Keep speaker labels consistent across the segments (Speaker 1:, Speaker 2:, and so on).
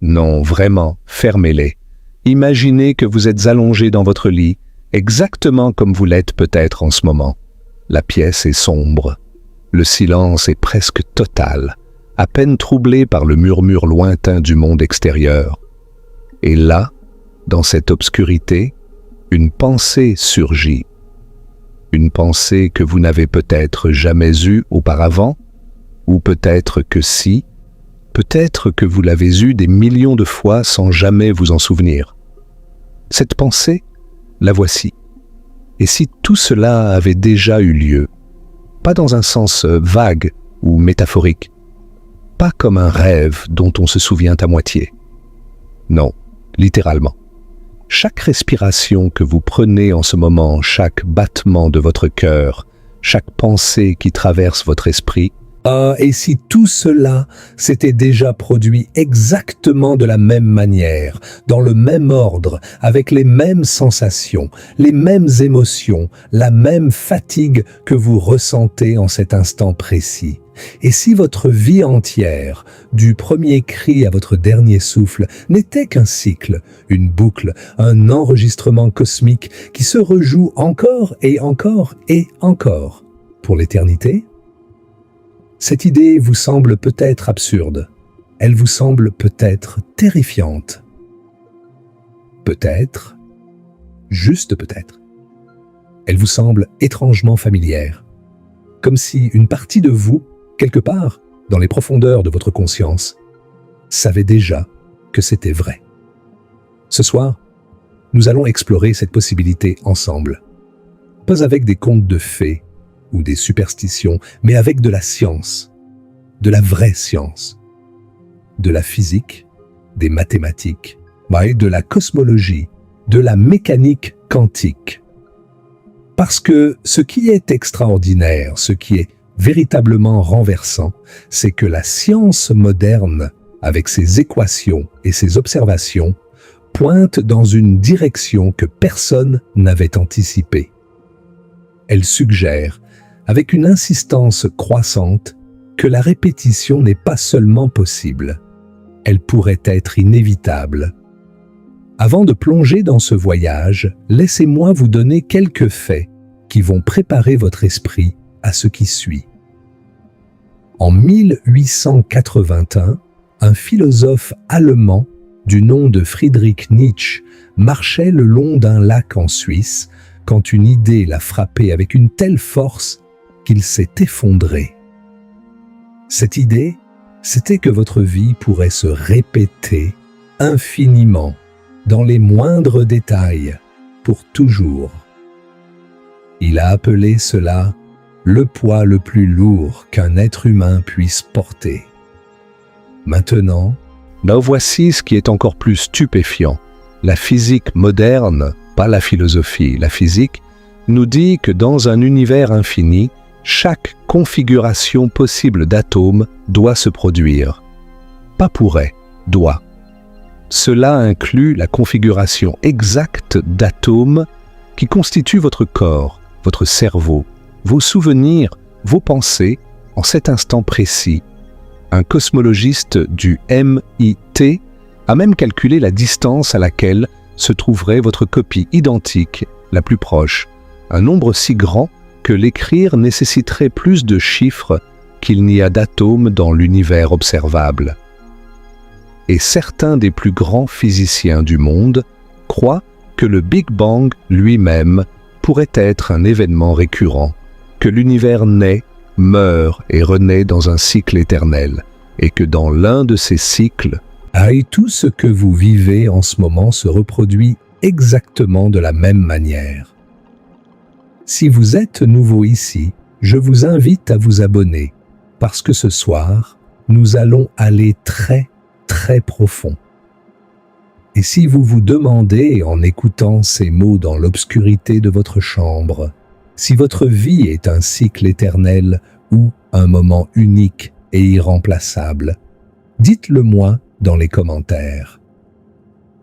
Speaker 1: Non, vraiment, fermez-les. Imaginez que vous êtes allongé dans votre lit, exactement comme vous l'êtes peut-être en ce moment. La pièce est sombre. Le silence est presque total, à peine troublé par le murmure lointain du monde extérieur. Et là, dans cette obscurité, une pensée surgit. Une pensée que vous n'avez peut-être jamais eue auparavant, ou peut-être que si, peut-être que vous l'avez eue des millions de fois sans jamais vous en souvenir. Cette pensée, la voici. Et si tout cela avait déjà eu lieu, pas dans un sens vague ou métaphorique, pas comme un rêve dont on se souvient à moitié. Non, littéralement. Chaque respiration que vous prenez en ce moment, chaque battement de votre cœur, chaque pensée qui traverse votre esprit, ah, et si tout cela s'était déjà produit exactement de la même manière, dans le même ordre, avec les mêmes sensations, les mêmes émotions, la même fatigue que vous ressentez en cet instant précis. Et si votre vie entière, du premier cri à votre dernier souffle, n'était qu'un cycle, une boucle, un enregistrement cosmique qui se rejoue encore et encore et encore pour l'éternité? Cette idée vous semble peut-être absurde. Elle vous semble peut-être terrifiante. Peut-être, juste peut-être. Elle vous semble étrangement familière. Comme si une partie de vous, quelque part, dans les profondeurs de votre conscience, savait déjà que c'était vrai. Ce soir, nous allons explorer cette possibilité ensemble. Pas avec des contes de fées ou des superstitions, mais avec de la science, de la vraie science, de la physique, des mathématiques, de la cosmologie, de la mécanique quantique. Parce que ce qui est extraordinaire, ce qui est véritablement renversant, c'est que la science moderne, avec ses équations et ses observations, pointe dans une direction que personne n'avait anticipée. Elle suggère, avec une insistance croissante, que la répétition n'est pas seulement possible, elle pourrait être inévitable. Avant de plonger dans ce voyage, laissez-moi vous donner quelques faits qui vont préparer votre esprit à ce qui suit. En 1881, un philosophe allemand du nom de Friedrich Nietzsche marchait le long d'un lac en Suisse quand une idée l'a frappé avec une telle force qu'il s'est effondré. Cette idée, c'était que votre vie pourrait se répéter infiniment, dans les moindres détails, pour toujours. Il a appelé cela le poids le plus lourd qu'un être humain puisse porter. Maintenant, nous voici ce qui est encore plus stupéfiant. La physique moderne, pas la philosophie, la physique, nous dit que dans un univers infini, chaque configuration possible d'atomes doit se produire. Pas pourrait, doit. Cela inclut la configuration exacte d'atomes qui constituent votre corps, votre cerveau, vos souvenirs, vos pensées en cet instant précis. Un cosmologiste du MIT a même calculé la distance à laquelle se trouverait votre copie identique, la plus proche, un nombre si grand que l'écrire nécessiterait plus de chiffres qu'il n'y a d'atomes dans l'univers observable. Et certains des plus grands physiciens du monde croient que le Big Bang lui-même pourrait être un événement récurrent, que l'univers naît, meurt et renaît dans un cycle éternel, et que dans l'un de ces cycles, tout ce que vous vivez en ce moment se reproduit exactement de la même manière. Si vous êtes nouveau ici, je vous invite à vous abonner, parce que ce soir, nous allons aller très, très profond. Et si vous vous demandez, en écoutant ces mots dans l'obscurité de votre chambre, si votre vie est un cycle éternel ou un moment unique et irremplaçable, dites-le moi dans les commentaires.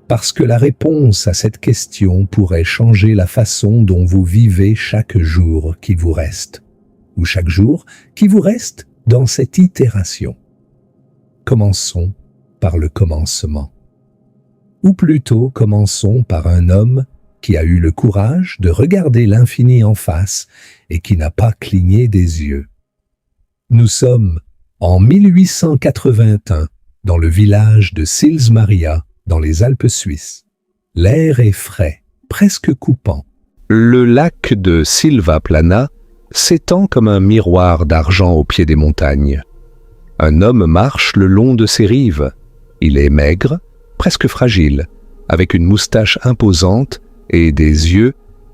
Speaker 1: Parce que la réponse à cette question pourrait changer la façon dont vous vivez chaque jour qui vous reste, ou chaque jour qui vous reste dans cette itération. Commençons par le commencement. Ou plutôt commençons par un homme qui a eu le courage de regarder l'infini en face et qui n'a pas cligné des yeux. Nous sommes en 1881 dans le village de Sils Maria, dans les Alpes suisses. L'air est frais, presque coupant.
Speaker 2: Le lac de Silvaplana s'étend comme un miroir d'argent au pied des montagnes. Un homme marche le long de ses rives. Il est maigre, presque fragile, avec une moustache imposante et des yeux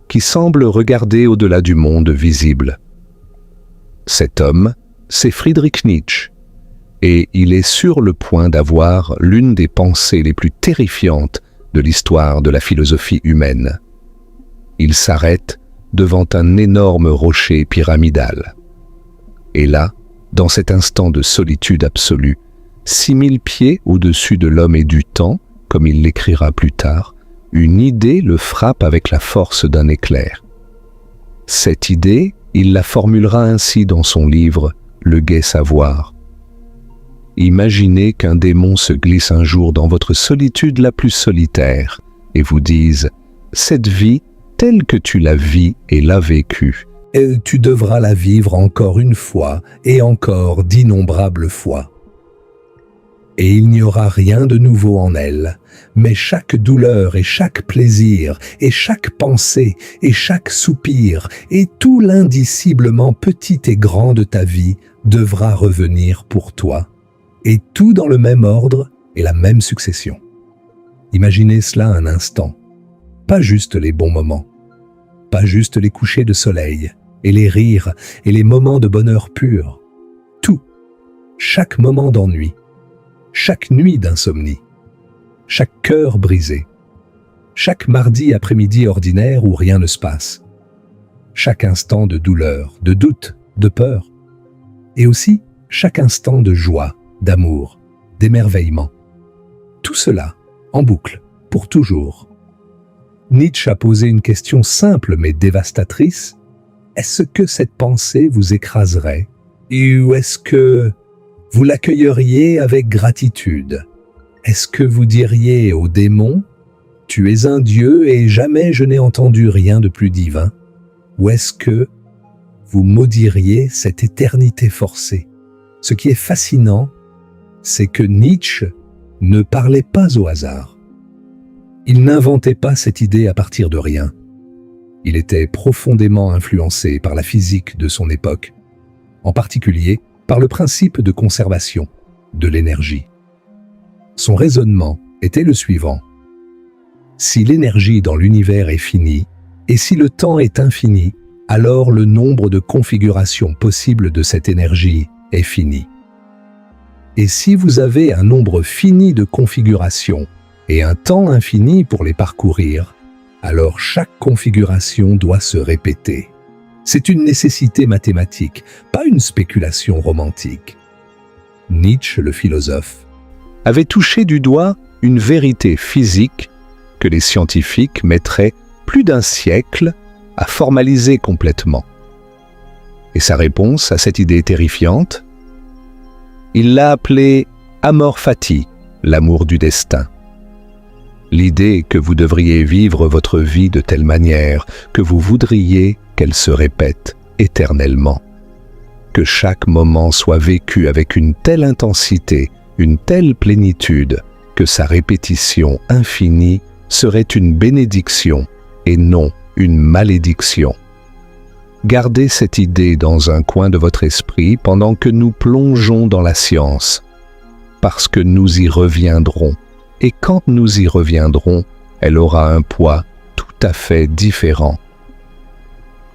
Speaker 2: qui semblent regarder au-delà du monde visible. Cet homme, c'est Friedrich Nietzsche, et il est sur le point d'avoir l'une des pensées les plus terrifiantes de l'histoire de la philosophie humaine. Il s'arrête devant un énorme rocher pyramidal. Et là, dans cet instant de solitude absolue, 6000 pieds au-dessus de l'homme et du temps, comme il l'écrira plus tard, une idée le frappe avec la force d'un éclair. Cette idée, il la formulera ainsi dans son livre « Le gai savoir ». Imaginez qu'un démon se glisse un jour dans votre solitude la plus solitaire et vous dise « Cette vie, telle que tu la vis et l'as vécue,
Speaker 1: et tu devras la vivre encore une fois et encore d'innombrables fois. Et il n'y aura rien de nouveau en elle, mais chaque douleur et chaque plaisir et chaque pensée et chaque soupir et tout l'indiciblement petit et grand de ta vie devra revenir pour toi, et tout dans le même ordre et la même succession. Imaginez cela un instant, pas juste les bons moments, pas juste les couchers de soleil et les rires et les moments de bonheur pur, tout, chaque moment d'ennui, chaque nuit d'insomnie, chaque cœur brisé, chaque mardi après-midi ordinaire où rien ne se passe, chaque instant de douleur, de doute, de peur, et aussi chaque instant de joie, d'amour, d'émerveillement. Tout cela en boucle, pour toujours. Nietzsche a posé une question simple mais dévastatrice. Est-ce que cette pensée vous écraserait? Ou est-ce que vous l'accueilleriez avec gratitude? Est-ce que vous diriez au démon « Tu es un dieu et jamais je n'ai entendu rien de plus divin » ou est-ce que vous maudiriez cette éternité forcée? Ce qui est fascinant, c'est que Nietzsche ne parlait pas au hasard. Il n'inventait pas cette idée à partir de rien. Il était profondément influencé par la physique de son époque, en particulier par le principe de conservation de l'énergie. Son raisonnement était le suivant. Si l'énergie dans l'univers est finie, et si le temps est infini, alors le nombre de configurations possibles de cette énergie est fini. Et si vous avez un nombre fini de configurations et un temps infini pour les parcourir, alors chaque configuration doit se répéter. C'est une nécessité mathématique, pas une spéculation romantique. Nietzsche, le philosophe,
Speaker 2: avait touché du doigt une vérité physique que les scientifiques mettraient plus d'un siècle à formaliser complètement. Et sa réponse à cette idée terrifiante, il l'a appelée amor fati, l'amour du destin. L'idée que vous devriez vivre votre vie de telle manière que vous voudriez qu'elle se répète éternellement. Que chaque moment soit vécu avec une telle intensité, une telle plénitude, que sa répétition infinie serait une bénédiction et non une malédiction. Gardez cette idée dans un coin de votre esprit pendant que nous plongeons dans la science, parce que nous y reviendrons. Et quand nous y reviendrons, elle aura un poids tout à fait différent.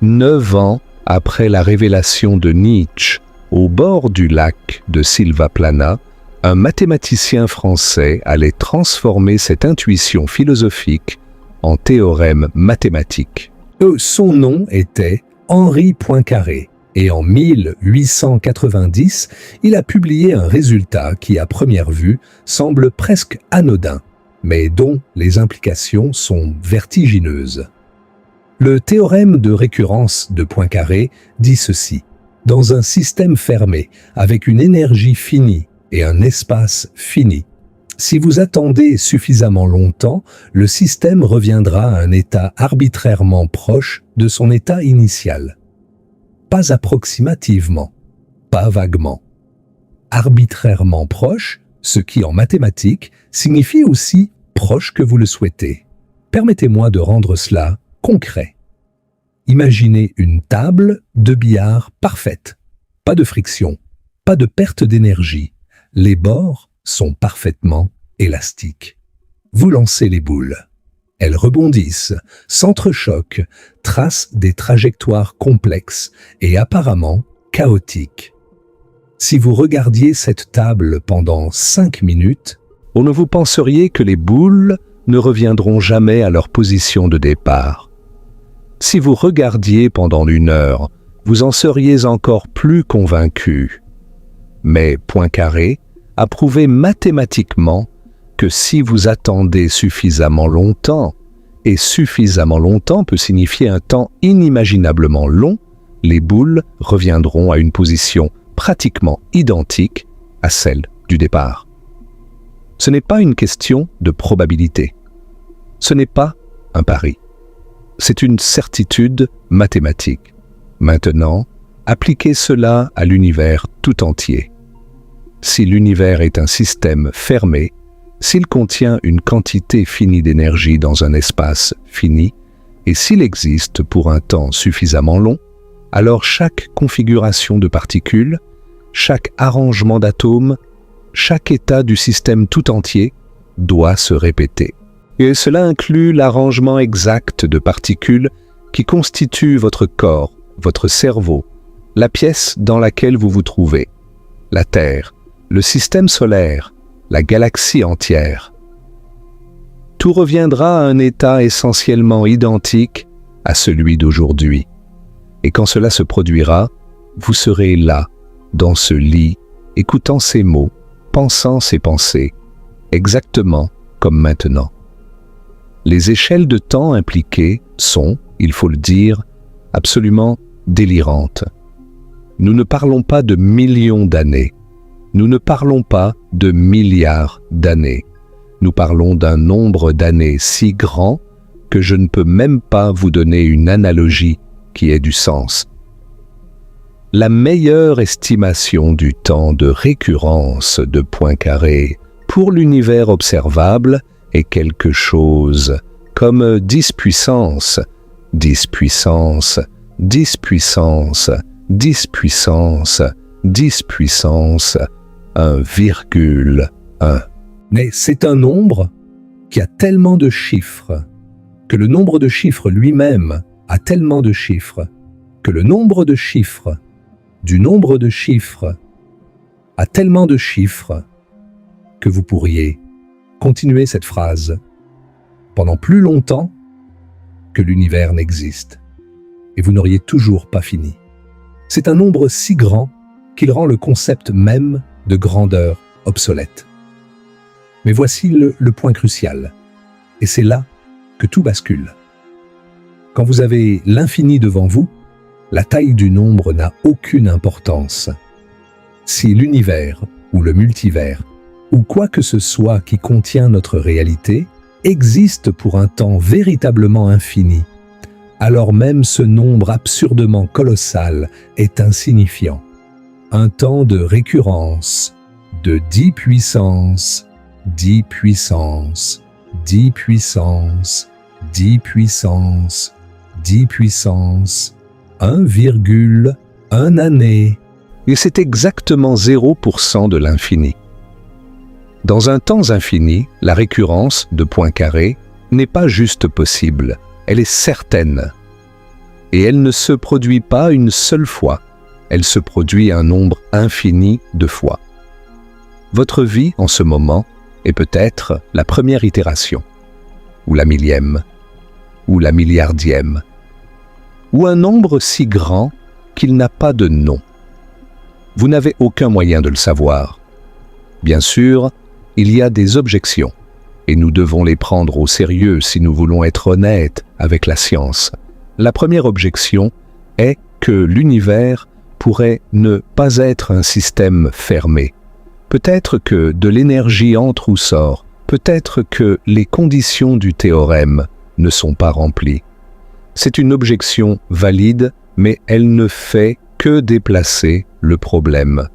Speaker 2: 9 ans après la révélation de Nietzsche, au bord du lac de Silvaplana, un mathématicien français allait transformer cette intuition philosophique en théorème mathématique.
Speaker 1: Son nom était Henri Poincaré. Et en 1890, il a publié un résultat qui, à première vue, semble presque anodin, mais dont les implications sont vertigineuses. Le théorème de récurrence de Poincaré dit ceci. Dans un système fermé, avec une énergie finie et un espace fini, Si vous attendez suffisamment longtemps, le système reviendra à un état arbitrairement proche de son état initial. Pas approximativement, pas vaguement. Arbitrairement proche, ce qui en mathématiques signifie aussi proche que vous le souhaitez. Permettez-moi de rendre cela concret. Imaginez une table de billard parfaite. Pas de friction, pas de perte d'énergie. Les bords sont parfaitement élastiques. Vous lancez les boules. Elles rebondissent, s'entrechoquent, tracent des trajectoires complexes et apparemment chaotiques. Si vous regardiez cette table pendant 5 minutes,
Speaker 2: on ne vous penseriez que les boules ne reviendront jamais à leur position de départ. Si vous regardiez pendant 1 heure, vous en seriez encore plus convaincu. Mais Poincaré a prouvé mathématiquement que si vous attendez suffisamment longtemps, et suffisamment longtemps peut signifier un temps inimaginablement long, les boules reviendront à une position pratiquement identique à celle du départ. Ce n'est pas une question de probabilité. Ce n'est pas un pari. C'est une certitude mathématique. Maintenant, appliquez cela à l'univers tout entier. Si l'univers est un système fermé, s'il contient une quantité finie d'énergie dans un espace fini, et s'il existe pour un temps suffisamment long, alors chaque configuration de particules, chaque arrangement d'atomes, chaque état du système tout entier doit se répéter. Et cela inclut l'arrangement exact de particules qui constituent votre corps, votre cerveau, la pièce dans laquelle vous vous trouvez, la Terre, le système solaire, la galaxie entière. Tout reviendra à un état essentiellement identique à celui d'aujourd'hui. Et quand cela se produira, vous serez là, dans ce lit, écoutant ces mots, pensant ces pensées, exactement comme maintenant. Les échelles de temps impliquées sont, il faut le dire, absolument délirantes. Nous ne parlons pas de millions d'années. Nous ne parlons pas de milliards d'années. Nous parlons d'un nombre d'années si grand que je ne peux même pas vous donner une analogie qui ait du sens. La meilleure estimation du temps de récurrence de Poincaré pour l'univers observable est quelque chose comme 10 puissance, 10 puissance, 10 puissance, 10 puissance, 10 puissance, 1,1.
Speaker 1: Mais c'est un nombre qui a tellement de chiffres, que le nombre de chiffres lui-même a tellement de chiffres, que le nombre de chiffres du nombre de chiffres a tellement de chiffres que vous pourriez continuer cette phrase pendant plus longtemps que l'univers n'existe, et vous n'auriez toujours pas fini. C'est un nombre si grand qu'il rend le concept même de grandeur obsolète. Mais voici le point crucial, et c'est là que tout bascule. Quand vous avez l'infini devant vous, la taille du nombre n'a aucune importance. Si l'univers ou le multivers, ou quoi que ce soit qui contient notre réalité, existe pour un temps véritablement infini, alors même ce nombre absurdement colossal est insignifiant. Un temps de récurrence de 10 puissance, 10 puissance, 10 puissance, 10 puissance, 10 puissance, 1,1 année.
Speaker 2: Et c'est exactement 0% de l'infini. Dans un temps infini, la récurrence de Poincaré n'est pas juste possible, elle est certaine. Et elle ne se produit pas une seule fois, elle se produit un nombre infini de fois. Votre vie, en ce moment, est peut-être la première itération, ou la millième, ou la milliardième, ou un nombre si grand qu'il n'a pas de nom. Vous n'avez aucun moyen de le savoir. Bien sûr, il y a des objections, et nous devons les prendre au sérieux si nous voulons être honnêtes avec la science. La première objection est que l'univers pourrait ne pas être un système fermé, Peut-être que de l'énergie entre ou sort, peut-être que les conditions du théorème ne sont pas remplies. C'est une objection valide, mais elle ne fait que déplacer le problème.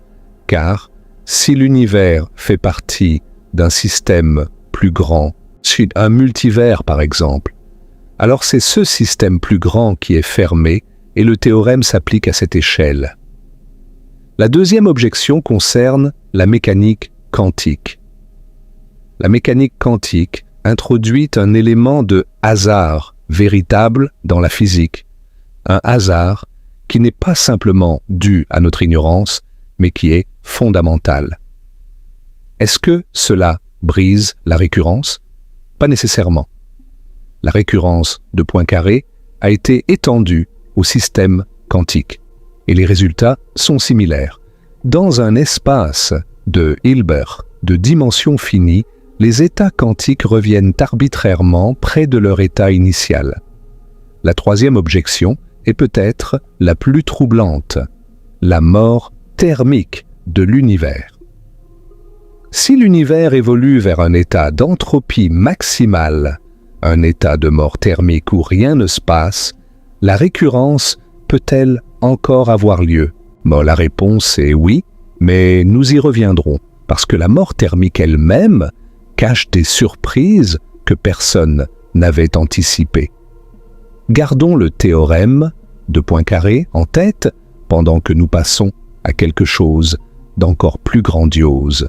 Speaker 2: Car si l'univers fait partie d'un système plus grand, un multivers par exemple, alors c'est ce système plus grand qui est fermé et le théorème s'applique à cette échelle. La deuxième objection concerne la mécanique quantique. La mécanique quantique introduit un élément de hasard véritable dans la physique, un hasard qui n'est pas simplement dû à notre ignorance, mais qui est fondamental. Est-ce que cela brise la récurrence? Pas nécessairement. La récurrence de Poincaré a été étendue au système quantique, et les résultats sont similaires. Dans un espace de Hilbert de dimension finie, les états quantiques reviennent arbitrairement près de leur état initial. La troisième objection est peut-être la plus troublante, la mort thermique de l'univers. Si l'univers évolue vers un état d'entropie maximale, un état de mort thermique où rien ne se passe, la récurrence peut-elle encore avoir lieu? Bon, la réponse est oui, mais nous y reviendrons, parce que la mort thermique elle-même cache des surprises que personne n'avait anticipées. Gardons le théorème de Poincaré en tête pendant que nous passons à quelque chose d'encore plus grandiose.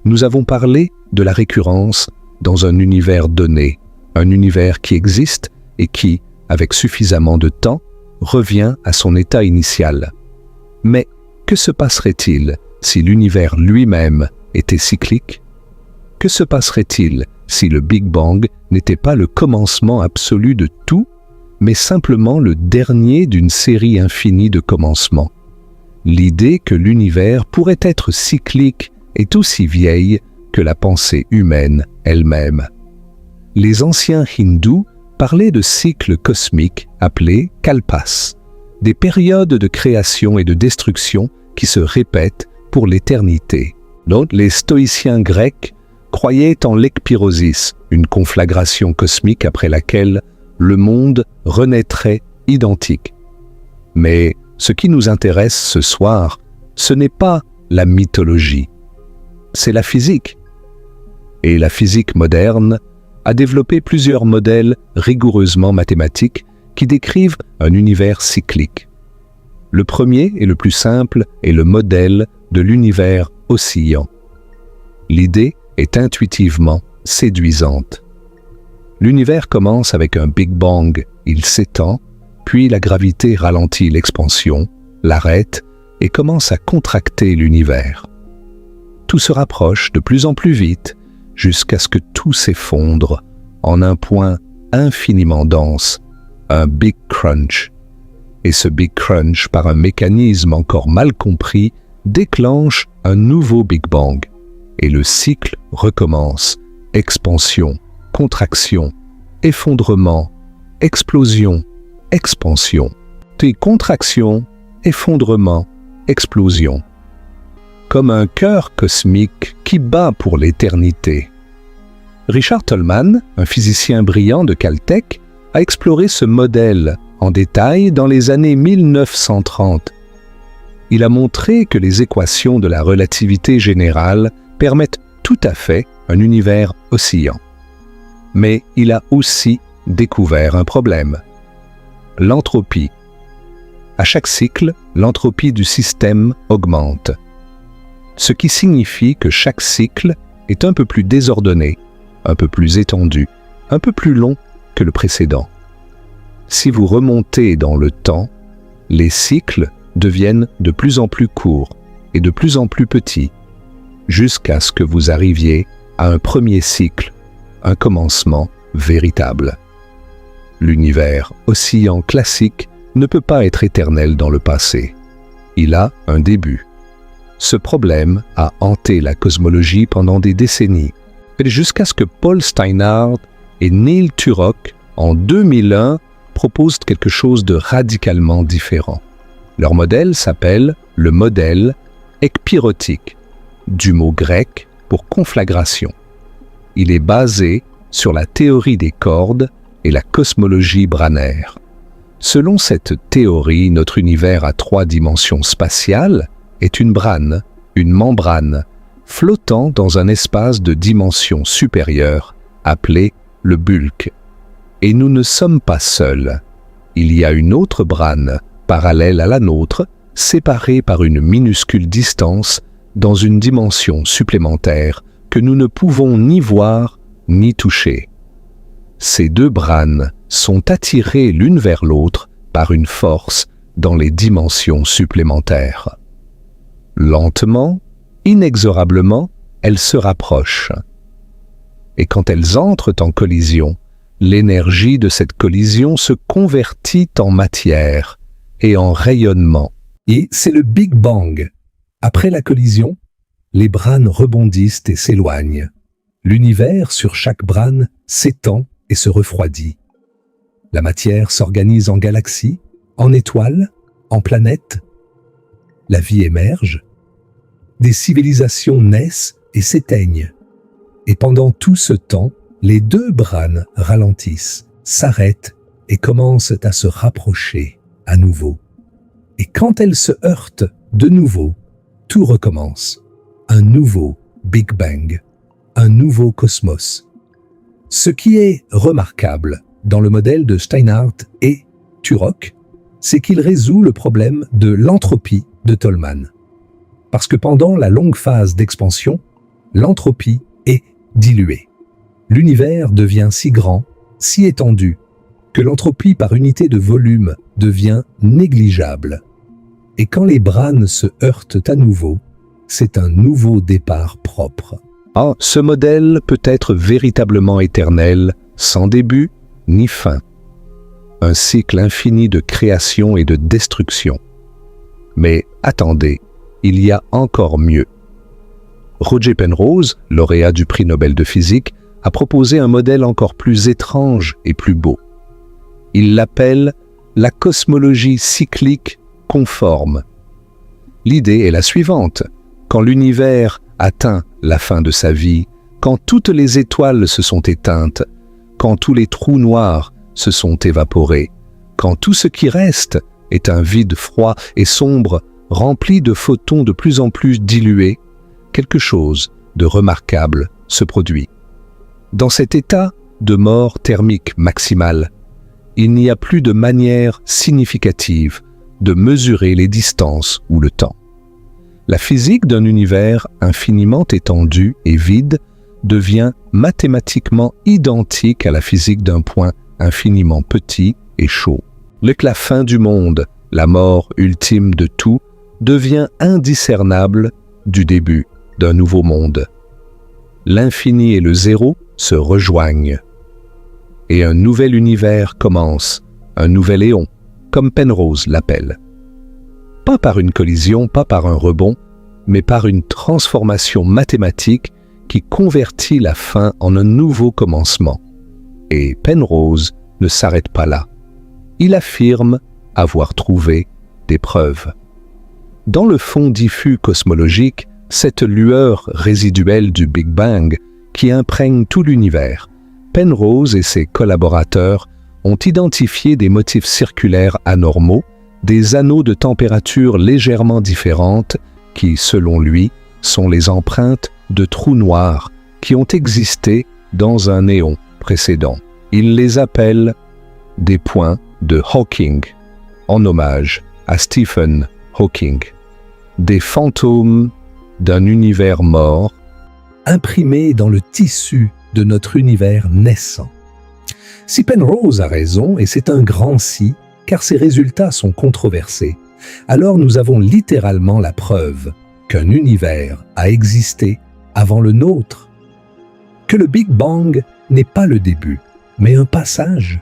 Speaker 2: Nous avons parlé de la récurrence dans un univers donné, un univers qui existe et qui, avec suffisamment de temps, revient à son état initial. Mais que se passerait-il si l'univers lui-même était cyclique? Que se passerait-il si le Big Bang n'était pas le commencement absolu de tout, mais simplement le dernier d'une série infinie de commencements? L'idée que l'univers pourrait être cyclique est aussi vieille que la pensée humaine elle-même. Les anciens hindous parlaient de cycles cosmiques appelés kalpas, des périodes de création et de destruction qui se répètent pour l'éternité. Donc, les stoïciens grecs croyaient en l'ekpyrosis, une conflagration cosmique après laquelle le monde renaîtrait identique. Mais ce qui nous intéresse ce soir, ce n'est pas la mythologie, c'est la physique. Et la physique moderne a développé plusieurs modèles rigoureusement mathématiques qui décrivent un univers cyclique. Le premier et le plus simple est le modèle de l'univers oscillant. L'idée est intuitivement séduisante. L'univers commence avec un Big Bang, il s'étend, puis la gravité ralentit l'expansion, l'arrête et commence à contracter l'univers. Tout se rapproche de plus en plus vite jusqu'à ce que tout s'effondre en un point infiniment dense, un Big Crunch. Et ce Big Crunch, par un mécanisme encore mal compris, déclenche un nouveau Big Bang. Et le cycle recommence. Expansion, contraction, effondrement, explosion, expansion. Puis contraction, effondrement, explosion. Comme un cœur cosmique qui bat pour l'éternité. Richard Tolman, un physicien brillant de Caltech, a exploré ce modèle en détail dans les années 1930. Il a montré que les équations de la relativité générale permettent tout à fait un univers oscillant. Mais il a aussi découvert un problème. L'entropie. À chaque cycle, l'entropie du système augmente. Ce qui signifie que chaque cycle est un peu plus désordonné, un peu plus étendu, un peu plus long que le précédent. Si vous remontez dans le temps, les cycles deviennent de plus en plus courts et de plus en plus petits, jusqu'à ce que vous arriviez à un premier cycle, un commencement véritable. L'univers oscillant classique ne peut pas être éternel dans le passé. Il a un début. Ce problème a hanté la cosmologie pendant des décennies, jusqu'à ce que Paul Steinhardt et Neil Turok, en 2001, proposent quelque chose de radicalement différent. Leur modèle s'appelle le modèle ekpyrotique. du mot grec pour conflagration. Il est basé sur la théorie des cordes et la cosmologie branaire. Selon cette théorie, notre univers à 3 dimensions spatiales est une brane, une membrane, flottant dans un espace de dimension supérieure, appelé le bulk. Et nous ne sommes pas seuls. Il y a une autre brane, parallèle à la nôtre, séparée par une minuscule distance dans une dimension supplémentaire que nous ne pouvons ni voir ni toucher. Ces 2 branes sont attirées l'une vers l'autre par une force dans les dimensions supplémentaires. Lentement, inexorablement, elles se rapprochent. Et quand elles entrent en collision, l'énergie de cette collision se convertit en matière et en rayonnement.
Speaker 1: Et c'est le Big Bang. Après la collision, les branes rebondissent et s'éloignent. L'univers sur chaque brane s'étend et se refroidit. La matière s'organise en galaxies, en étoiles, en planètes. La vie émerge. Des civilisations naissent et s'éteignent. Et pendant tout ce temps, les 2 branes ralentissent, s'arrêtent et commencent à se rapprocher à nouveau. Et quand elles se heurtent de nouveau, tout recommence. Un nouveau Big Bang, un nouveau cosmos. Ce qui est remarquable dans le modèle de Steinhardt et Turok, c'est qu'il résout le problème de l'entropie de Tolman. Parce que pendant la longue phase d'expansion, l'entropie est diluée. L'univers devient si grand, si étendu, que l'entropie par unité de volume devient négligeable. Et quand les branes se heurtent à nouveau, c'est un nouveau départ propre.
Speaker 2: Ah, ce modèle peut être véritablement éternel, sans début ni fin. Un cycle infini de création et de destruction. Mais attendez, il y a encore mieux. Roger Penrose, lauréat du prix Nobel de physique, a proposé un modèle encore plus étrange et plus beau. Il l'appelle la cosmologie cyclique conforme. L'idée est la suivante. Quand l'univers atteint la fin de sa vie, quand toutes les étoiles se sont éteintes, quand tous les trous noirs se sont évaporés, quand tout ce qui reste est un vide froid et sombre, rempli de photons de plus en plus dilués, quelque chose de remarquable se produit. Dans cet état de mort thermique maximale, il n'y a plus de manière significative de mesurer les distances ou le temps. La physique d'un univers infiniment étendu et vide devient mathématiquement identique à la physique d'un point infiniment petit et chaud. La fin du monde, la mort ultime de tout, devient indiscernable du début d'un nouveau monde. L'infini et le zéro se rejoignent. Et un nouvel univers commence, un nouvel éon, comme Penrose l'appelle. Pas par une collision, pas par un rebond, mais par une transformation mathématique qui convertit la fin en un nouveau commencement. Et Penrose ne s'arrête pas là. Il affirme avoir trouvé des preuves. Dans le fond diffus cosmologique, cette lueur résiduelle du Big Bang qui imprègne tout l'univers, Penrose et ses collaborateurs ont identifié des motifs circulaires anormaux, des anneaux de température légèrement différentes qui, selon lui, sont les empreintes de trous noirs qui ont existé dans un néon précédent. Il les appelle des points de Hawking, en hommage à Stephen Hawking, des fantômes d'un univers mort,
Speaker 1: imprimés dans le tissu de notre univers naissant. Si Penrose a raison, et c'est un grand si, car ses résultats sont controversés, alors nous avons littéralement la preuve qu'un univers a existé avant le nôtre, que le Big Bang n'est pas le début, mais un passage,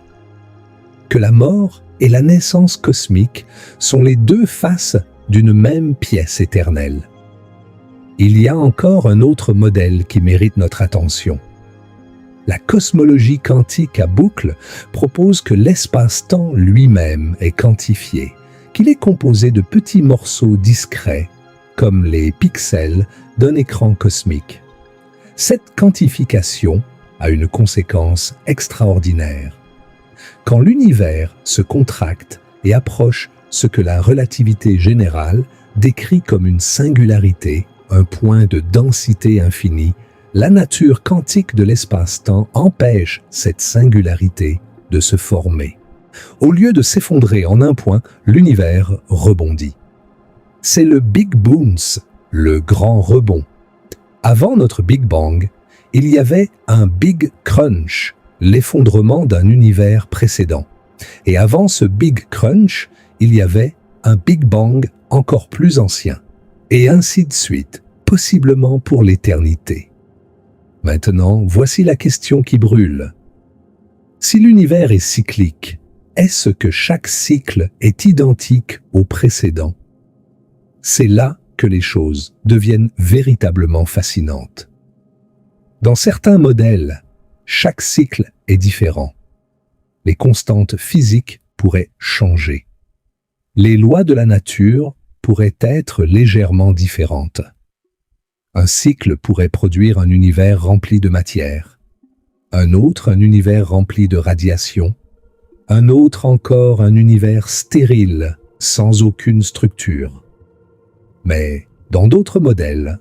Speaker 1: que la mort et la naissance cosmique sont les 2 faces d'une même pièce éternelle. Il y a encore un autre modèle qui mérite notre attention. La cosmologie quantique à boucle propose que l'espace-temps lui-même est quantifié, qu'il est composé de petits morceaux discrets, comme les pixels d'un écran cosmique. Cette quantification a une conséquence extraordinaire. Quand l'univers se contracte et approche ce que la relativité générale décrit comme une singularité, un point de densité infinie, la nature quantique de l'espace-temps empêche cette singularité de se former. Au lieu de s'effondrer en un point, l'univers rebondit. C'est le Big Bounce, le grand rebond. Avant notre Big Bang, il y avait un Big Crunch, l'effondrement d'un univers précédent. Et avant ce Big Crunch, il y avait un Big Bang encore plus ancien. Et ainsi de suite, possiblement pour l'éternité. Maintenant, voici la question qui brûle. Si l'univers est cyclique, est-ce que chaque cycle est identique au précédent? C'est là que les choses deviennent véritablement fascinantes. Dans certains modèles, chaque cycle est différent. Les constantes physiques pourraient changer. Les lois de la nature pourraient être légèrement différentes. Un cycle pourrait produire un univers rempli de matière, un autre un univers rempli de radiation, un autre encore un univers stérile, sans aucune structure. Mais dans d'autres modèles,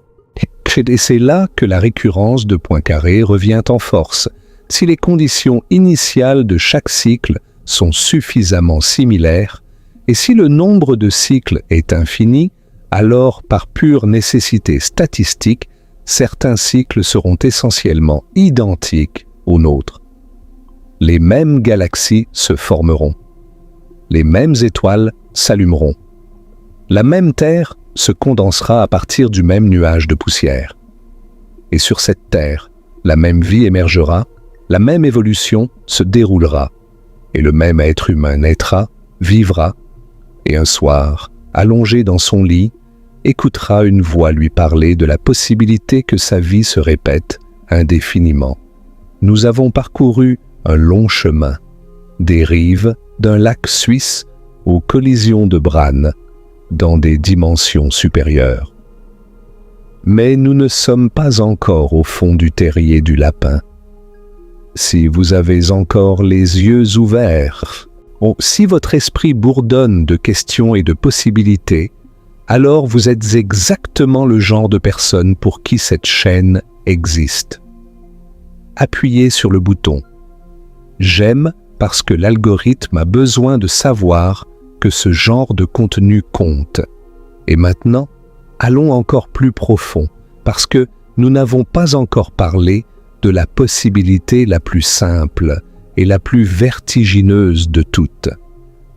Speaker 2: Et c'est là que la récurrence de Poincaré revient en force. Si les conditions initiales de chaque cycle sont suffisamment similaires, et si le nombre de cycles est infini, alors par pure nécessité statistique, certains cycles seront essentiellement identiques aux nôtres. Les mêmes galaxies se formeront. Les mêmes étoiles s'allumeront. La même Terre se condensera à partir du même nuage de poussière. Et sur cette Terre, la même vie émergera, la même évolution se déroulera, et le même être humain naîtra, vivra, et un soir, allongé dans son lit, écoutera une voix lui parler de la possibilité que sa vie se répète indéfiniment. Nous avons parcouru un long chemin, des rives d'un lac suisse aux collisions de Bran, dans des dimensions supérieures. Mais nous ne sommes pas encore au fond du terrier du lapin. Si vous avez encore les yeux ouverts, si votre esprit bourdonne de questions et de possibilités, alors vous êtes exactement le genre de personne pour qui cette chaîne existe. Appuyez sur le bouton « J'aime » parce que l'algorithme a besoin de savoir que ce genre de contenu compte. Et maintenant, allons encore plus profond, parce que nous n'avons pas encore parlé de la possibilité la plus simple et la plus vertigineuse de toutes.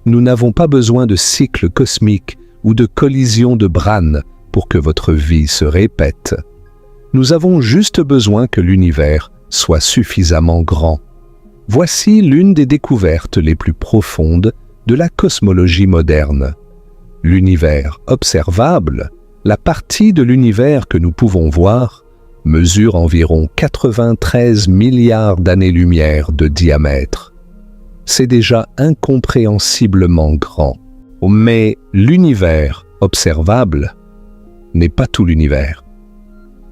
Speaker 2: Nous n'avons pas besoin de cycles cosmiques ou de collisions de Bran pour que votre vie se répète. Nous avons juste besoin que l'univers soit suffisamment grand. Voici l'une des découvertes les plus profondes de la cosmologie moderne. L'univers observable, la partie de l'univers que nous pouvons voir, mesure environ 93 milliards d'années-lumière de diamètre. C'est déjà incompréhensiblement grand. Mais l'univers observable n'est pas tout l'univers.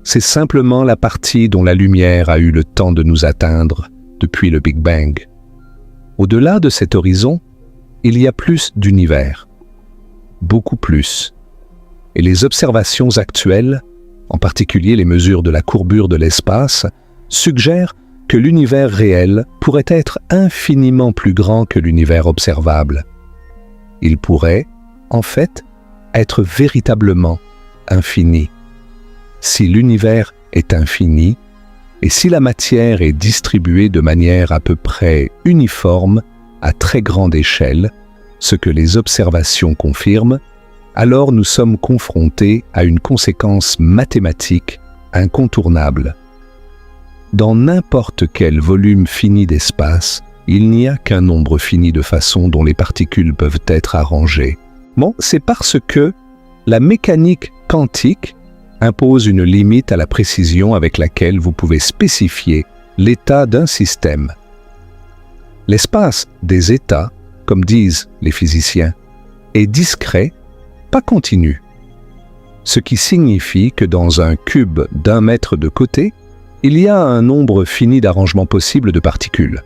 Speaker 2: C'est simplement la partie dont la lumière a eu le temps de nous atteindre depuis le Big Bang. Au-delà de cet horizon, il y a plus d'univers, beaucoup plus. Et les observations actuelles, en particulier les mesures de la courbure de l'espace, suggèrent que l'univers réel pourrait être infiniment plus grand que l'univers observable. Il pourrait, en fait, être véritablement infini. Si l'univers est infini, et si la matière est distribuée de manière à peu près uniforme, à très grande échelle, ce que les observations confirment, alors nous sommes confrontés à une conséquence mathématique incontournable. Dans n'importe quel volume fini d'espace, il n'y a qu'un nombre fini de façons dont les particules peuvent être arrangées. Bon, c'est parce que la mécanique quantique impose une limite à la précision avec laquelle vous pouvez spécifier l'état d'un système. L'espace des états, comme disent les physiciens, est discret, pas continu. ce qui signifie que dans un cube d'1 mètre de côté, il y a un nombre fini d'arrangements possibles de particules.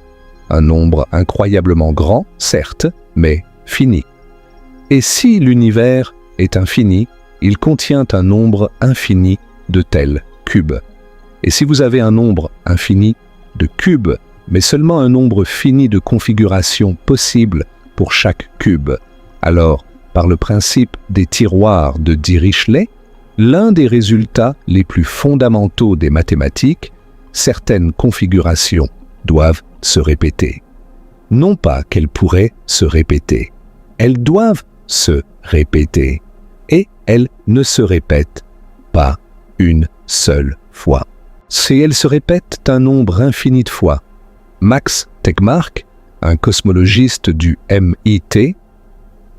Speaker 2: Un nombre incroyablement grand, certes, mais fini. Et si l'univers est infini, il contient un nombre infini de tels cubes. Et si vous avez un nombre infini de cubes, mais seulement un nombre fini de configurations possibles pour chaque cube, alors, par le principe des tiroirs de Dirichlet, l'un des résultats les plus fondamentaux des mathématiques, certaines configurations doivent se répéter. Non pas qu'elles pourraient se répéter, elles doivent se répéter, et elles ne se répètent pas une seule fois. Si elles se répètent un nombre infini de fois, Max Tegmark, un cosmologiste du MIT,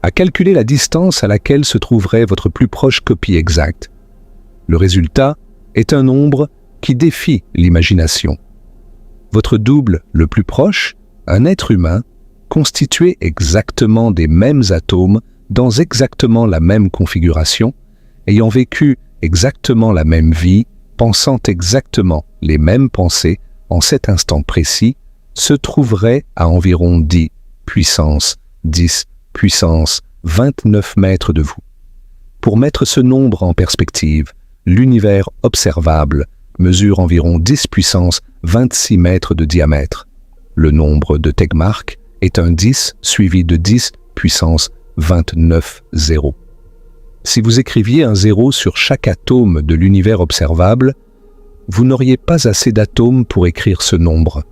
Speaker 2: a calculé la distance à laquelle se trouverait votre plus proche copie exacte. Le résultat est un nombre qui défie l'imagination. Votre double le plus proche, un être humain, constitué exactement des mêmes atomes dans exactement la même configuration, ayant vécu exactement la même vie, pensant exactement les mêmes pensées en cet instant précis, se trouverait à environ 10 puissance 29 mètres de vous. Pour mettre ce nombre en perspective, l'univers observable mesure environ 10 puissance 26 mètres de diamètre. Le nombre de Tegmark est un 10 suivi de 10 puissance 29 zéros. Si vous écriviez un 0 sur chaque atome de l'univers observable, vous n'auriez pas assez d'atomes pour écrire ce nombre.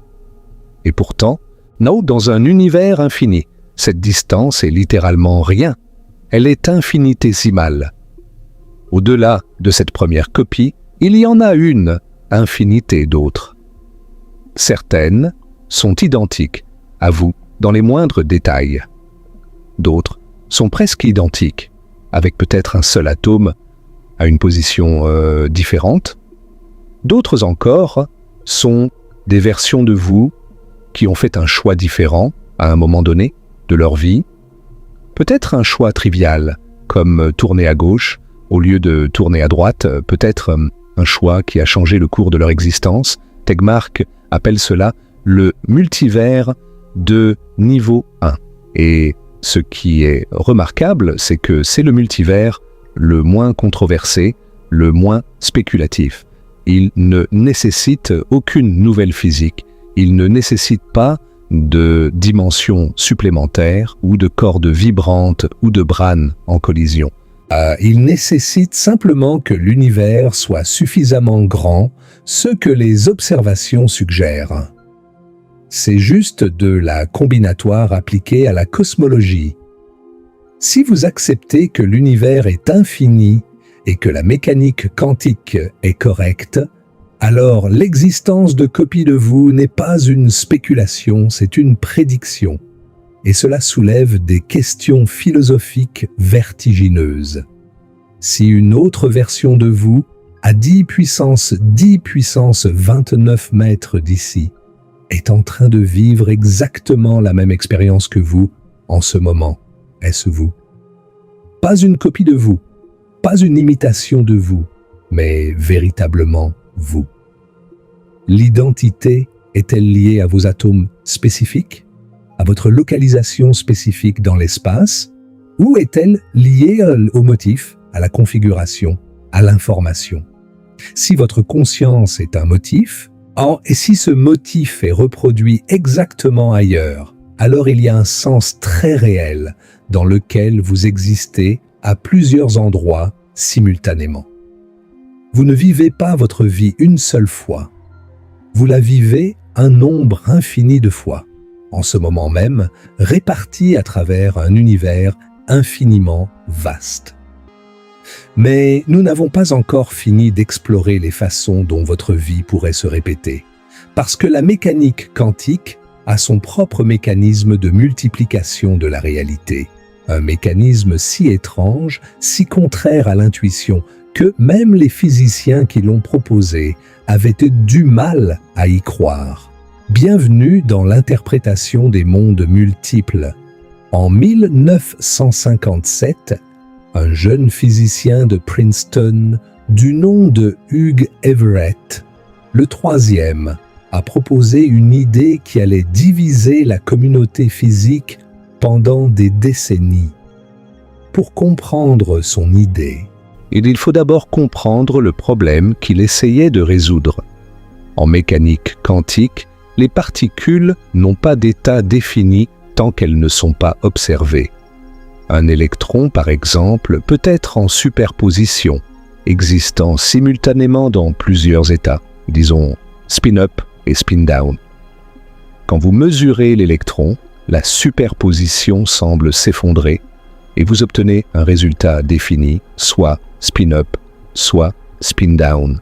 Speaker 2: Et pourtant, dans un univers infini, cette distance est littéralement rien. Elle est infinitésimale. Au-delà de cette première copie, il y en a une infinité d'autres. Certaines sont identiques à vous dans les moindres détails. D'autres sont presque identiques, avec peut-être un seul atome à une position différente. D'autres encore sont des versions de vous qui ont fait un choix différent à un moment donné de leur vie. Peut-être un choix trivial, comme tourner à gauche au lieu de tourner à droite, peut-être un choix qui a changé le cours de leur existence. Tegmark appelle cela le multivers de niveau 1. Et ce qui est remarquable, c'est que c'est le multivers le moins controversé, le moins spéculatif. Il ne nécessite aucune nouvelle physique, il ne nécessite pas de dimensions supplémentaires ou de cordes vibrantes ou de branes en collision.
Speaker 1: Il nécessite simplement que l'univers soit suffisamment grand, ce que les observations suggèrent. C'est juste de la combinatoire appliquée à la cosmologie. Si vous acceptez que l'univers est infini et que la mécanique quantique est correcte, alors l'existence de copies de vous n'est pas une spéculation, c'est une prédiction. Et cela soulève des questions philosophiques vertigineuses. Si une autre version de vous, à 10 puissance 29 mètres d'ici, est en train de vivre exactement la même expérience que vous, en ce moment, est-ce vous? Pas une copie de vous, pas une imitation de vous, mais véritablement vous. L'identité est-elle liée à vos atomes spécifiques, à votre localisation spécifique dans l'espace, ou est-elle liée au motif, à la configuration, à l'information? Si votre conscience est un motif, et si ce motif est reproduit exactement ailleurs, alors il y a un sens très réel dans lequel vous existez à plusieurs endroits simultanément. Vous ne vivez pas votre vie une seule fois. Vous la vivez un nombre infini de fois, en ce moment même, répartis à travers un univers infiniment vaste. Mais nous n'avons pas encore fini d'explorer les façons dont votre vie pourrait se répéter, parce que la mécanique quantique a son propre mécanisme de multiplication de la réalité, un mécanisme si étrange, si contraire à l'intuition, que même les physiciens qui l'ont proposé avaient du mal à y croire. Bienvenue dans l'interprétation des mondes multiples. En 1957, un jeune physicien de Princeton du nom de Hugh Everett, le troisième, a proposé une idée qui allait diviser la communauté physique pendant des décennies. Pour comprendre son idée,
Speaker 2: il faut d'abord comprendre le problème qu'il essayait de résoudre. En mécanique quantique, les particules n'ont pas d'état défini tant qu'elles ne sont pas observées. Un électron, par exemple, peut être en superposition, existant simultanément dans plusieurs états, disons spin-up et spin-down. Quand vous mesurez l'électron, la superposition semble s'effondrer et vous obtenez un résultat défini, soit spin-up, soit spin-down.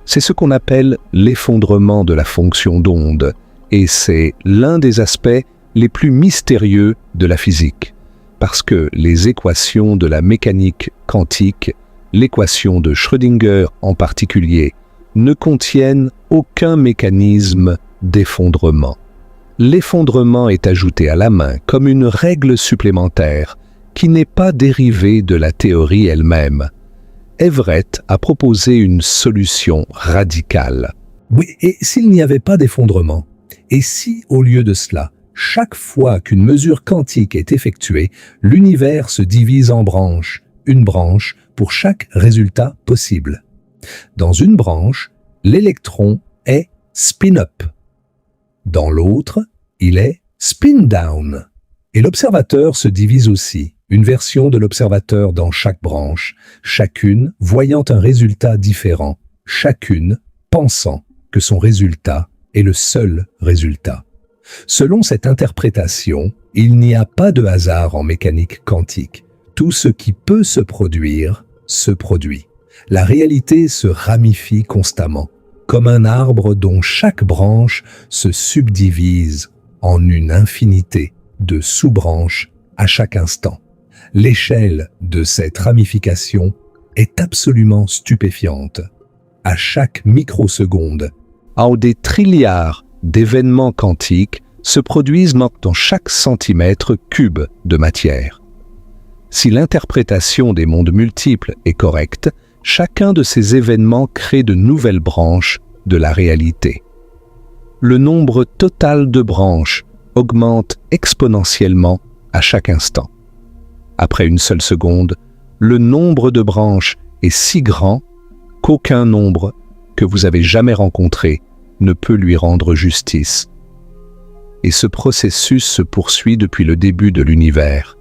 Speaker 2: C'est ce qu'on appelle l'effondrement de la fonction d'onde, et c'est l'un des aspects les plus mystérieux de la physique, parce que les équations de la mécanique quantique, l'équation de Schrödinger en particulier, ne contiennent aucun mécanisme d'effondrement. L'effondrement est ajouté à la main comme une règle supplémentaire qui n'est pas dérivée de la théorie elle-même. Everett a proposé une solution radicale.
Speaker 1: Oui, et s'il n'y avait pas d'effondrement? Et si, au lieu de cela, chaque fois qu'une mesure quantique est effectuée, l'univers se divise en branches, une branche pour chaque résultat possible. Dans une branche, l'électron est spin-up. Dans l'autre, il est spin-down. Et l'observateur se divise aussi, une version de l'observateur dans chaque branche, chacune voyant un résultat différent, chacune pensant que son résultat est le seul résultat. Selon cette interprétation, il n'y a pas de hasard en mécanique quantique. Tout ce qui peut se produire, se produit. La réalité se ramifie constamment, comme un arbre dont chaque branche se subdivise en une infinité de sous-branches à chaque instant. L'échelle de cette ramification est absolument stupéfiante. À chaque microseconde,
Speaker 2: Des trilliards d'événements quantiques se produisent dans chaque centimètre cube de matière. Si l'interprétation des mondes multiples est correcte, chacun de ces événements crée de nouvelles branches de la réalité. Le nombre total de branches augmente exponentiellement à chaque instant. Après une seule seconde, le nombre de branches est si grand qu'aucun nombre que vous avez jamais rencontré ne peut lui rendre justice. Et ce processus se poursuit depuis le début de l'univers,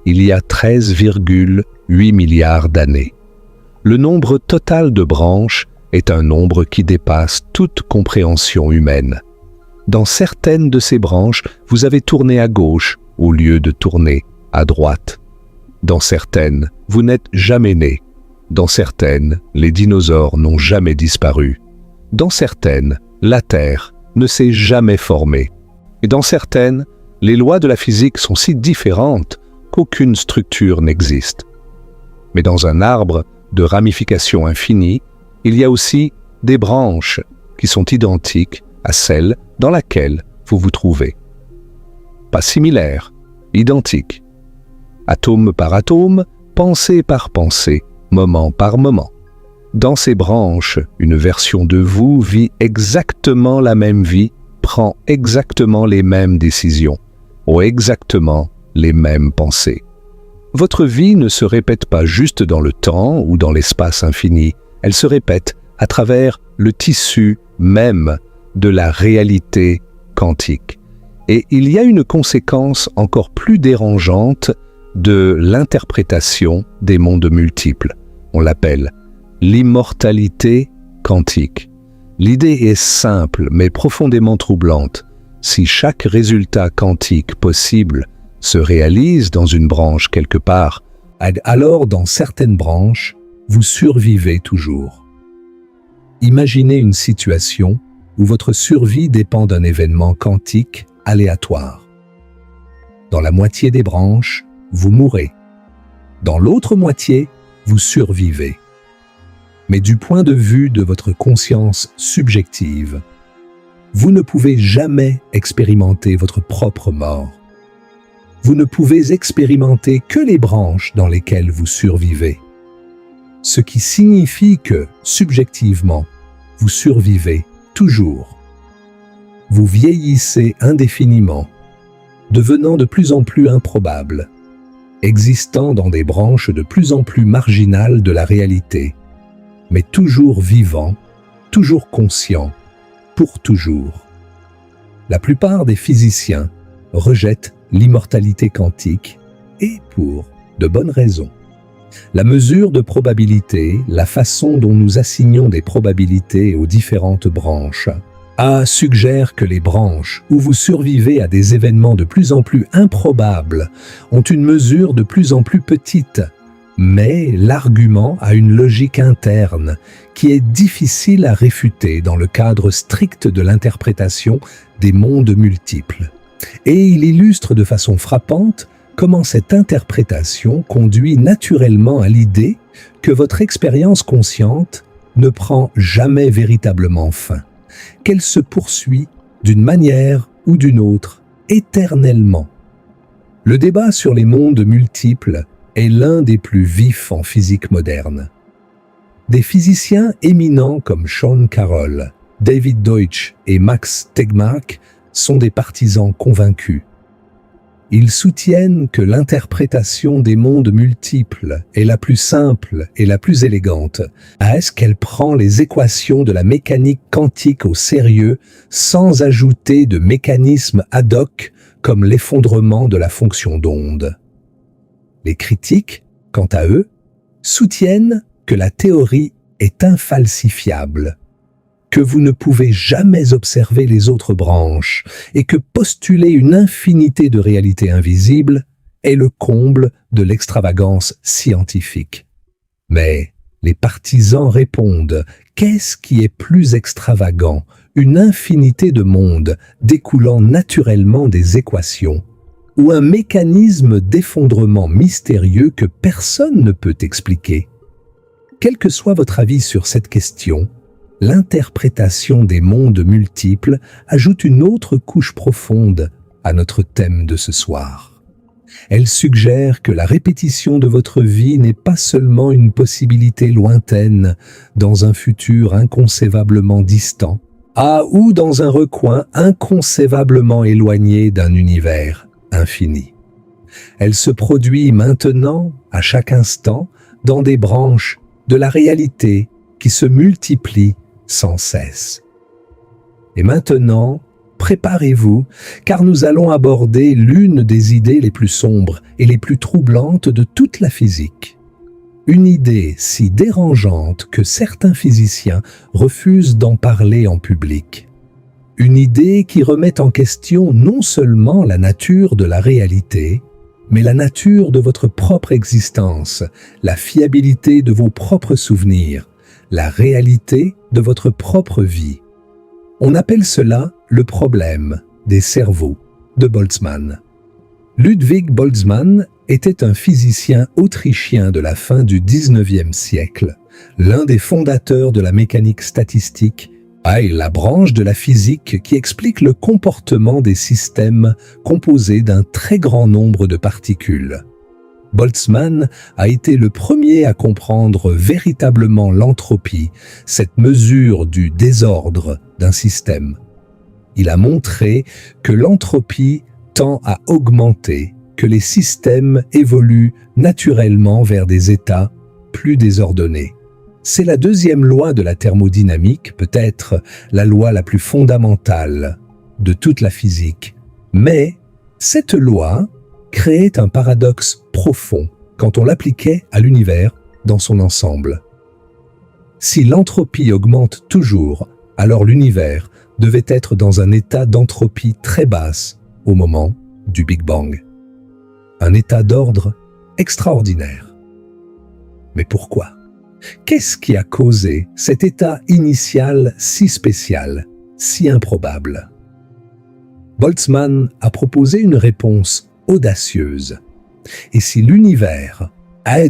Speaker 2: il y a 13,8 milliards d'années. Le nombre total de branches est un nombre qui dépasse toute compréhension humaine. Dans certaines de ces branches, vous avez tourné à gauche au lieu de tourner à droite. Dans certaines, vous n'êtes jamais né. Dans certaines, les dinosaures n'ont jamais disparu. Dans certaines, la Terre ne s'est jamais formée. Et dans certaines, les lois de la physique sont si différentes qu'aucune structure n'existe. Mais dans un arbre de ramification infinie, il y a aussi des branches qui sont identiques à celle dans laquelle vous vous trouvez. Pas similaires, identiques. Atome par atome, pensée par pensée, moment par moment. Dans ces branches, une version de vous vit exactement la même vie, prend exactement les mêmes décisions, ou exactement les mêmes pensées. Votre vie ne se répète pas juste dans le temps ou dans l'espace infini, elle se répète à travers le tissu même de la réalité quantique. Et il y a une conséquence encore plus dérangeante de l'interprétation des mondes multiples. On l'appelle l'immortalité quantique. L'idée est simple mais profondément troublante. Si chaque résultat quantique possible se réalise dans une branche quelque part, alors dans certaines branches, vous survivez toujours. Imaginez une situation où votre survie dépend d'un événement quantique aléatoire. Dans la moitié des branches, vous mourrez. Dans l'autre moitié, vous survivez. Mais du point de vue de votre conscience subjective, vous ne pouvez jamais expérimenter votre propre mort.
Speaker 1: vous ne pouvez expérimenter que les branches dans lesquelles vous survivez. Ce qui signifie que, subjectivement, vous survivez toujours. Vous vieillissez indéfiniment, devenant de plus en plus improbable, existant dans des branches de plus en plus marginales de la réalité, mais toujours vivant, toujours conscient, pour toujours. La plupart des physiciens rejettent l'immortalité quantique, et pour de bonnes raisons. La mesure de probabilité, la façon dont nous assignons des probabilités aux différentes branches, suggère que les branches où vous survivez à des événements de plus en plus improbables ont une mesure de plus en plus petite, mais l'argument a une logique interne qui est difficile à réfuter dans le cadre strict de l'interprétation des mondes multiples. Et il illustre de façon frappante comment cette interprétation conduit naturellement à l'idée que votre expérience consciente ne prend jamais véritablement fin, qu'elle se poursuit d'une manière ou d'une autre, éternellement. Le débat sur les mondes multiples est l'un des plus vifs en physique moderne. Des physiciens éminents comme Sean Carroll, David Deutsch et Max Tegmark sont des partisans convaincus. Ils soutiennent que l'interprétation des mondes multiples est la plus simple et la plus élégante, est-ce qu'elle prend les équations de la mécanique quantique au sérieux sans ajouter de mécanismes ad hoc comme l'effondrement de la fonction d'onde. Les critiques, quant à eux, soutiennent que la théorie est infalsifiable, que vous ne pouvez jamais observer les autres branches et que postuler une infinité de réalités invisibles est le comble de l'extravagance scientifique. Mais les partisans répondent, qu'est-ce qui est plus extravagant, une infinité de mondes découlant naturellement des équations, ou un mécanisme d'effondrement mystérieux que personne ne peut expliquer? Quel que soit votre avis sur cette question, l'interprétation des mondes multiples ajoute une autre couche profonde à notre thème de ce soir. Elle suggère que la répétition de votre vie n'est pas seulement une possibilité lointaine dans un futur inconcevablement distant, ou dans un recoin inconcevablement éloigné d'un univers infini. Elle se produit maintenant, à chaque instant, dans des branches de la réalité qui se multiplient sans cesse. Et maintenant, préparez-vous, car nous allons aborder l'une des idées les plus sombres et les plus troublantes de toute la physique. Une idée si dérangeante que certains physiciens refusent d'en parler en public. Une idée qui remet en question non seulement la nature de la réalité, mais la nature de votre propre existence, la fiabilité de vos propres souvenirs, la réalité de votre propre vie. On appelle cela le problème des cerveaux de Boltzmann. Ludwig Boltzmann était un physicien autrichien de la fin du XIXe siècle, l'un des fondateurs de la mécanique statistique, la branche de la physique qui explique le comportement des systèmes composés d'un très grand nombre de particules. Boltzmann a été le premier à comprendre véritablement l'entropie, cette mesure du désordre d'un système. Il a montré que l'entropie tend à augmenter, que les systèmes évoluent naturellement vers des états plus désordonnés. C'est la deuxième loi de la thermodynamique, peut-être la loi la plus fondamentale de toute la physique. Mais cette loi créait un paradoxe profond quand on l'appliquait à l'univers dans son ensemble. Si l'entropie augmente toujours, alors l'univers devait être dans un état d'entropie très basse au moment du Big Bang. Un état d'ordre extraordinaire. Mais pourquoi ? Qu'est-ce qui a causé cet état initial si spécial, si improbable ? Boltzmann a proposé une réponse audacieuse. Et si l'univers,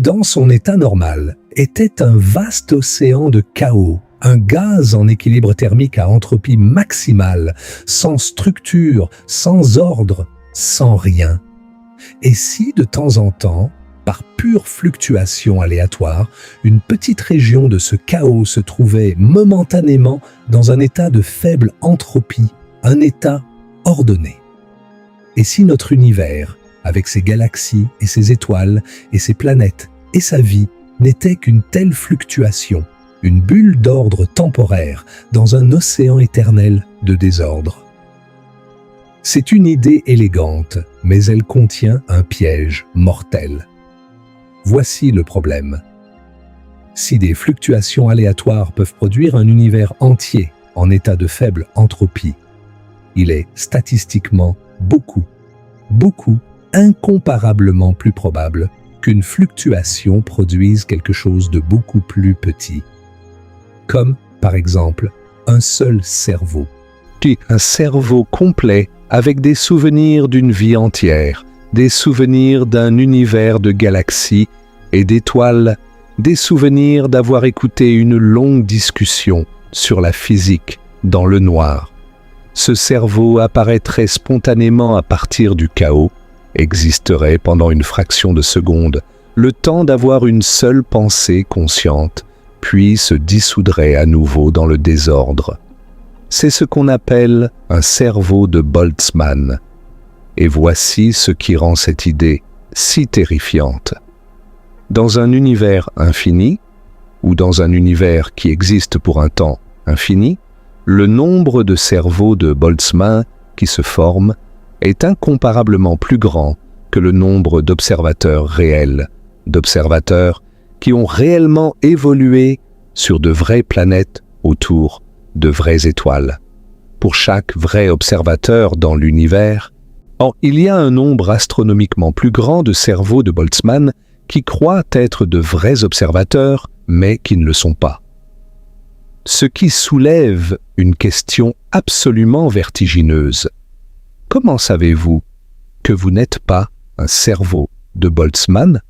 Speaker 1: dans son état normal, était un vaste océan de chaos, un gaz en équilibre thermique à entropie maximale, sans structure, sans ordre, sans rien, Et si de temps en temps, par pure fluctuation aléatoire, une petite région de ce chaos se trouvait momentanément dans un état de faible entropie, un état ordonné? Et si notre univers, avec ses galaxies et ses étoiles et ses planètes et sa vie, n'était qu'une telle fluctuation, une bulle d'ordre temporaire dans un océan éternel de désordre? C'est une idée élégante, mais elle contient un piège mortel. Voici le problème. Si des fluctuations aléatoires peuvent produire un univers entier en état de faible entropie, il est statistiquement beaucoup, incomparablement plus probable qu'une fluctuation produise quelque chose de beaucoup plus petit. Comme, par exemple, un seul cerveau.
Speaker 2: Un cerveau complet avec des souvenirs d'une vie entière, des souvenirs d'un univers de galaxies et d'étoiles, des souvenirs d'avoir écouté une longue discussion sur la physique dans le noir. Ce cerveau apparaîtrait spontanément à partir du chaos, existerait pendant une fraction de seconde, le temps d'avoir une seule pensée consciente, puis se dissoudrait à nouveau dans le désordre. C'est ce qu'on appelle un cerveau de Boltzmann. Et voici ce qui rend cette idée si terrifiante. Dans un univers infini, ou dans un univers qui existe pour un temps infini, le nombre de cerveaux de Boltzmann qui se forment est incomparablement plus grand que le nombre d'observateurs réels, d'observateurs qui ont réellement évolué sur de vraies planètes autour de vraies étoiles. Pour chaque vrai observateur dans l'univers, il y a un nombre astronomiquement plus grand de cerveaux de Boltzmann qui croient être de vrais observateurs, mais qui ne le sont pas. Ce qui soulève une question absolument vertigineuse. Comment savez-vous que vous n'êtes pas un cerveau de Boltzmann?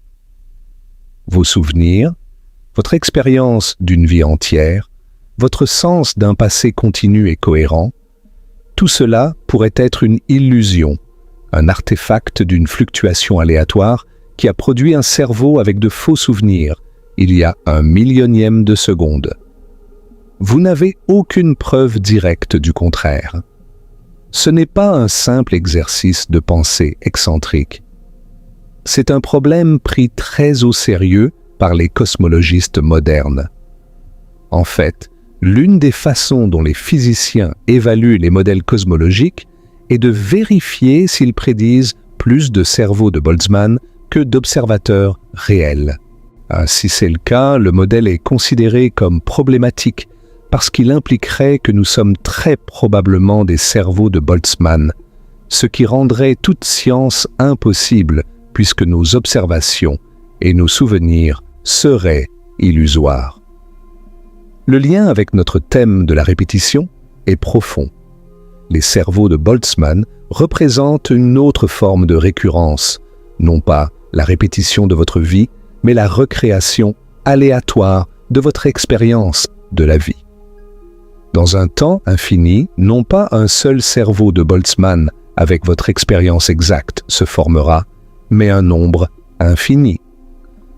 Speaker 2: Vos souvenirs, votre expérience d'une vie entière, votre sens d'un passé continu et cohérent, tout cela pourrait être une illusion, un artefact d'une fluctuation aléatoire qui a produit un cerveau avec de faux souvenirs il y a 1/1000e de seconde. Vous n'avez aucune preuve directe du contraire. Ce n'est pas un simple exercice de pensée excentrique. C'est un problème pris très au sérieux par les cosmologistes modernes. En fait, l'une des façons dont les physiciens évaluent les modèles cosmologiques est de vérifier s'ils prédisent plus de cerveaux de Boltzmann que d'observateurs réels. Si c'est le cas, le modèle est considéré comme problématique parce qu'il impliquerait que nous sommes très probablement des cerveaux de Boltzmann, ce qui rendrait toute science impossible puisque nos observations et nos souvenirs seraient illusoires. Le lien avec notre thème de la répétition est profond. Les cerveaux de Boltzmann représentent une autre forme de récurrence, non pas la répétition de votre vie, mais la recréation aléatoire de votre expérience de la vie. Dans un temps infini, non pas un seul cerveau de Boltzmann avec votre expérience exacte se formera, mais un nombre infini.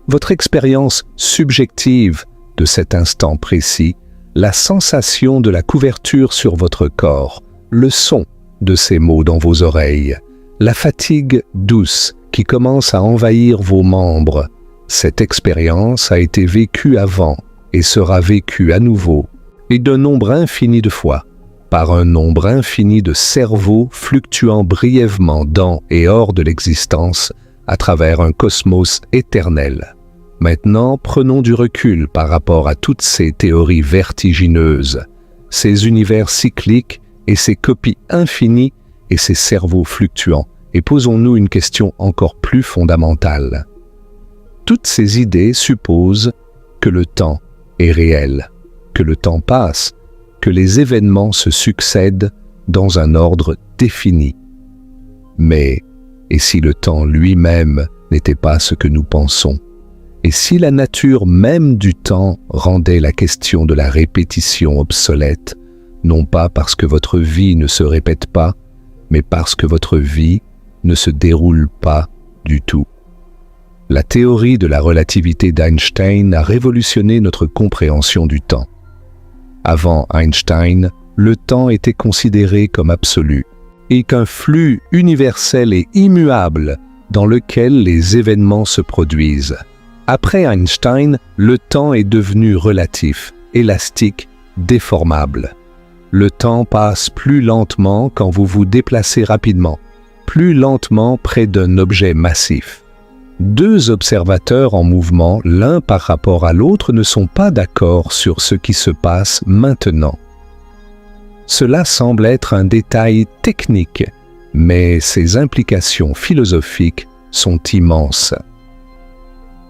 Speaker 2: Votre expérience subjective de cet instant précis, la sensation de la couverture sur votre corps, le son de ces mots dans vos oreilles, la fatigue douce qui commence à envahir vos membres. Cette expérience a été vécue avant et sera vécue à nouveau, et d'un nombre infini de fois, par un nombre infini de cerveaux fluctuant brièvement dans et hors de l'existence à travers un cosmos éternel. Maintenant, prenons du recul par rapport à toutes ces théories vertigineuses, ces univers cycliques et ces copies infinies et ces cerveaux fluctuants, et posons-nous une question encore plus fondamentale. Toutes ces idées supposent que le temps est réel, que le temps passe, que les événements se succèdent dans un ordre défini. Mais, et si le temps lui-même n'était pas ce que nous pensons? Et si la nature même du temps rendait la question de la répétition obsolète, non pas parce que votre vie ne se répète pas, mais parce que votre vie ne se déroule pas du tout. La théorie de la relativité d'Einstein a révolutionné notre compréhension du temps. Avant Einstein, le temps était considéré comme absolu et qu'un flux universel et immuable dans lequel les événements se produisent. Après Einstein, le temps est devenu relatif, élastique, déformable. Le temps passe plus lentement quand vous vous déplacez rapidement, plus lentement près d'un objet massif. Deux observateurs en mouvement, l'un par rapport à l'autre, ne sont pas d'accord sur ce qui se passe maintenant. Cela semble être un détail technique, mais ses implications philosophiques sont immenses.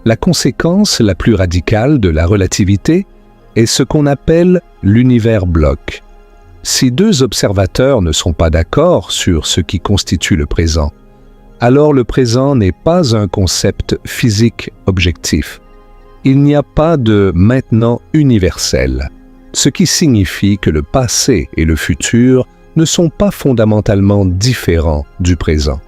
Speaker 2: La conséquence la plus radicale de la relativité est ce qu'on appelle l'univers bloc. Si deux observateurs ne sont pas d'accord sur ce qui constitue le présent, alors le présent n'est pas un concept physique objectif. Il n'y a pas de maintenant universel, ce qui signifie que le passé et le futur ne sont pas fondamentalement différents du présent.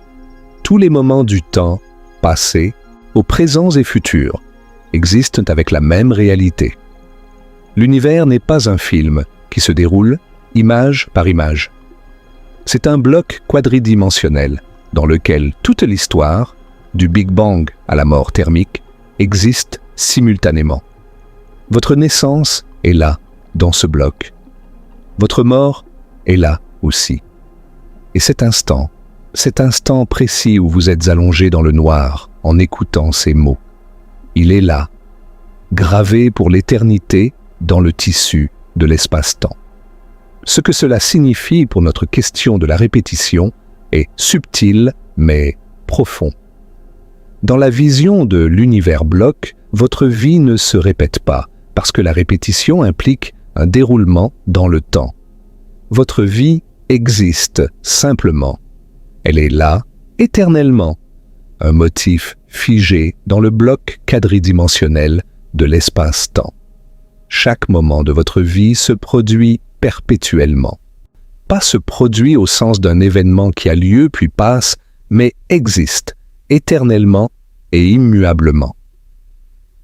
Speaker 2: Tous les moments du temps, passés, aux présents et futurs, existent avec la même réalité. L'univers n'est pas un film qui se déroule image par image. C'est un bloc quadridimensionnel dans lequel toute l'histoire, du Big Bang à la mort thermique, existe simultanément. Votre naissance est là, dans ce bloc. Votre mort est là aussi. Et cet instant précis où vous êtes allongé dans le noir en écoutant ces mots, il est là, gravé pour l'éternité dans le tissu de l'espace-temps. Ce que cela signifie pour notre question de la répétition est subtil mais profond. Dans la vision de l'univers bloc, votre vie ne se répète pas parce que la répétition implique un déroulement dans le temps. Votre vie existe simplement. Elle est là, éternellement, un motif figé dans le bloc quadridimensionnel de l'espace-temps. Chaque moment de votre vie se produit perpétuellement. Pas se produit au sens d'un événement qui a lieu puis passe, mais existe éternellement et immuablement.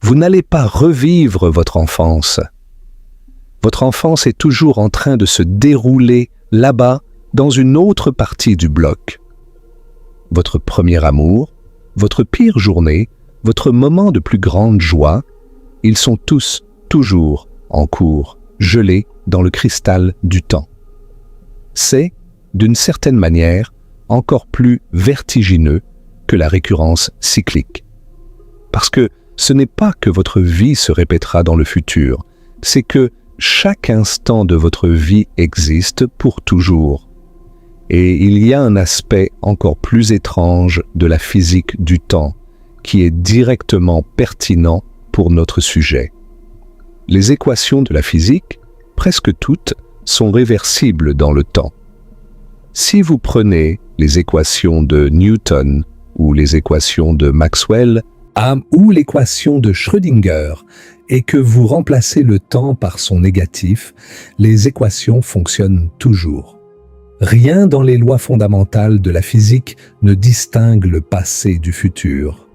Speaker 2: Vous n'allez pas revivre votre enfance. Votre enfance est toujours en train de se dérouler là-bas dans une autre partie du bloc. Votre premier amour, votre pire journée, votre moment de plus grande joie, ils sont tous toujours en cours, gelés dans le cristal du temps. C'est, d'une certaine manière, encore plus vertigineux que la récurrence cyclique. Parce que ce n'est pas que votre vie se répétera dans le futur, c'est que chaque instant de votre vie existe pour toujours. Et il y a un aspect encore plus étrange de la physique du temps qui est directement pertinent pour notre sujet. Les équations de la physique, presque toutes, sont réversibles dans le temps. Si vous prenez les équations de Newton ou les équations de Maxwell
Speaker 1: ou l'équation de Schrödinger et que vous remplacez le temps par son négatif, les équations fonctionnent toujours. Rien dans les lois fondamentales de la physique ne distingue le passé du futur.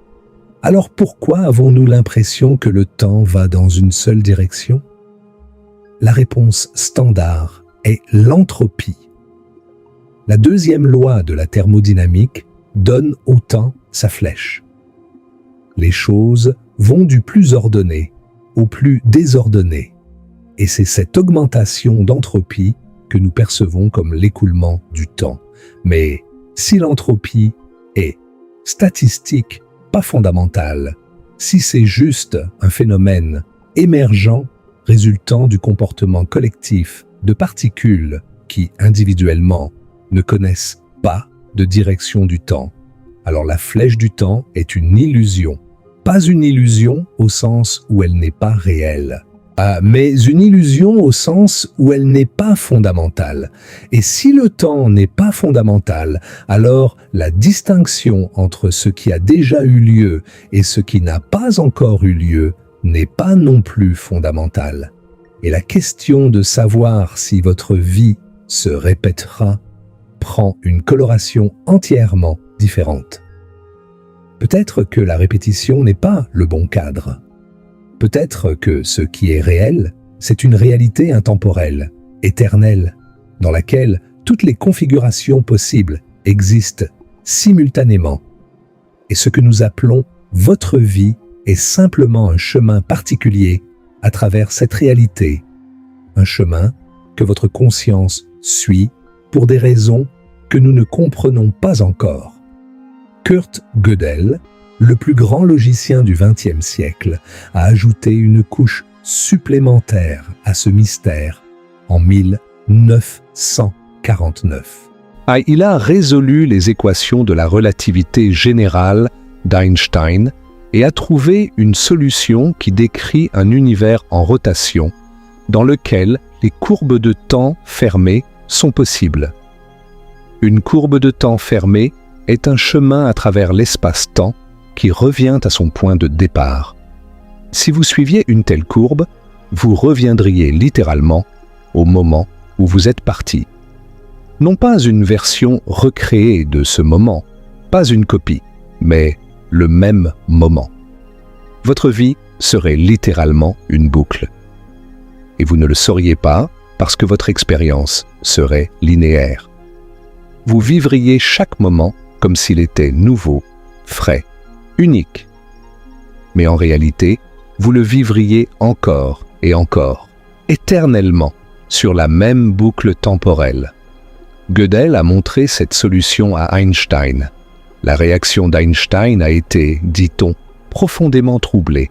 Speaker 1: Alors pourquoi avons-nous l'impression que le temps va dans une seule direction? La réponse standard est l'entropie. La deuxième loi de la thermodynamique donne au temps sa flèche. Les choses vont du plus ordonné au plus désordonné. Et c'est cette augmentation d'entropie que nous percevons comme l'écoulement du temps. Mais si l'entropie est statistique, pas fondamentale, si c'est juste un phénomène émergent résultant du comportement collectif de particules qui, individuellement, ne connaissent pas de direction du temps, alors la flèche du temps est une illusion. Pas une illusion au sens où elle n'est pas réelle, mais une illusion au sens où elle n'est pas fondamentale. Et si le temps n'est pas fondamental, alors la distinction entre ce qui a déjà eu lieu et ce qui n'a pas encore eu lieu n'est pas non plus fondamentale. Et la question de savoir si votre vie se répétera prend une coloration entièrement différente. Peut-être que la répétition n'est pas le bon cadre. Peut-être que ce qui est réel, c'est une réalité intemporelle, éternelle, dans laquelle toutes les configurations possibles existent simultanément. Et ce que nous appelons votre vie est simplement un chemin particulier à travers cette réalité. Un chemin que votre conscience suit pour des raisons que nous ne comprenons pas encore. Kurt Gödel, le plus grand logicien du XXe siècle, a ajouté une couche supplémentaire à ce mystère en 1949.
Speaker 2: Il a résolu les équations de la relativité générale d'Einstein et a trouvé une solution qui décrit un univers en rotation dans lequel les courbes de temps fermées sont possibles. Une courbe de temps fermée est un chemin à travers l'espace-temps qui revient à son point de départ. Si vous suiviez une telle courbe, vous reviendriez littéralement au moment où vous êtes parti. Non pas une version recréée de ce moment, pas une copie, mais le même moment. Votre vie serait littéralement une boucle. Et vous ne le sauriez pas parce que votre expérience serait linéaire. Vous vivriez chaque moment comme s'il était nouveau, frais, unique. Mais en réalité, vous le vivriez encore et encore, éternellement, sur la même boucle temporelle. Gödel a montré cette solution à Einstein. La réaction d'Einstein a été, dit-on, profondément troublée.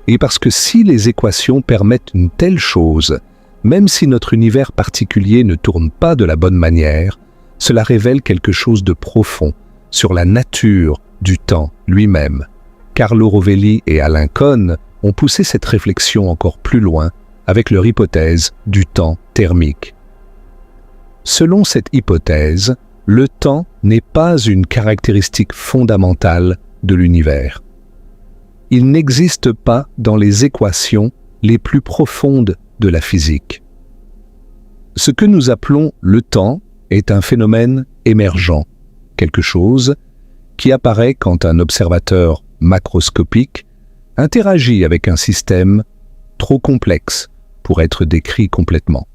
Speaker 2: Et parce que si les équations permettent une telle chose, même si notre univers particulier ne tourne pas de la bonne manière, cela révèle quelque chose de profond sur la nature du temps lui-même. Carlo Rovelli et Alain Kohn ont poussé cette réflexion encore plus loin avec leur hypothèse du temps thermique. Selon cette hypothèse, le temps n'est pas une caractéristique fondamentale de l'univers. Il n'existe pas dans les équations les plus profondes de la physique. Ce que nous appelons le temps est un phénomène émergent, quelque chose qui apparaît quand un observateur macroscopique interagit avec un système trop complexe pour être décrit complètement.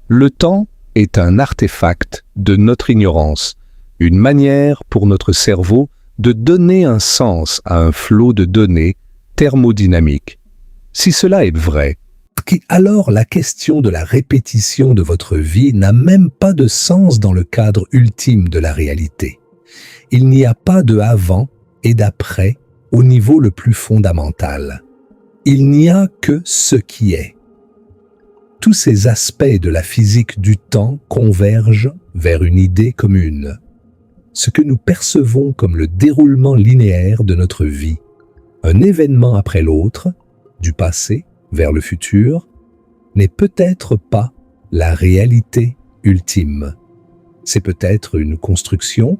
Speaker 2: Le temps est un artefact de notre ignorance, une manière pour notre cerveau de donner un sens à un flot de données thermodynamiques. Si cela est vrai,
Speaker 1: alors la question de la répétition de votre vie n'a même pas de sens dans le cadre ultime de la réalité. Il n'y a pas de avant et d'après au niveau le plus fondamental. Il n'y a que ce qui est. Tous ces aspects de la physique du temps convergent vers une idée commune. Ce que nous percevons comme le déroulement linéaire de notre vie, un événement après l'autre, du passé vers le futur, n'est peut-être pas la réalité ultime. C'est peut-être une construction,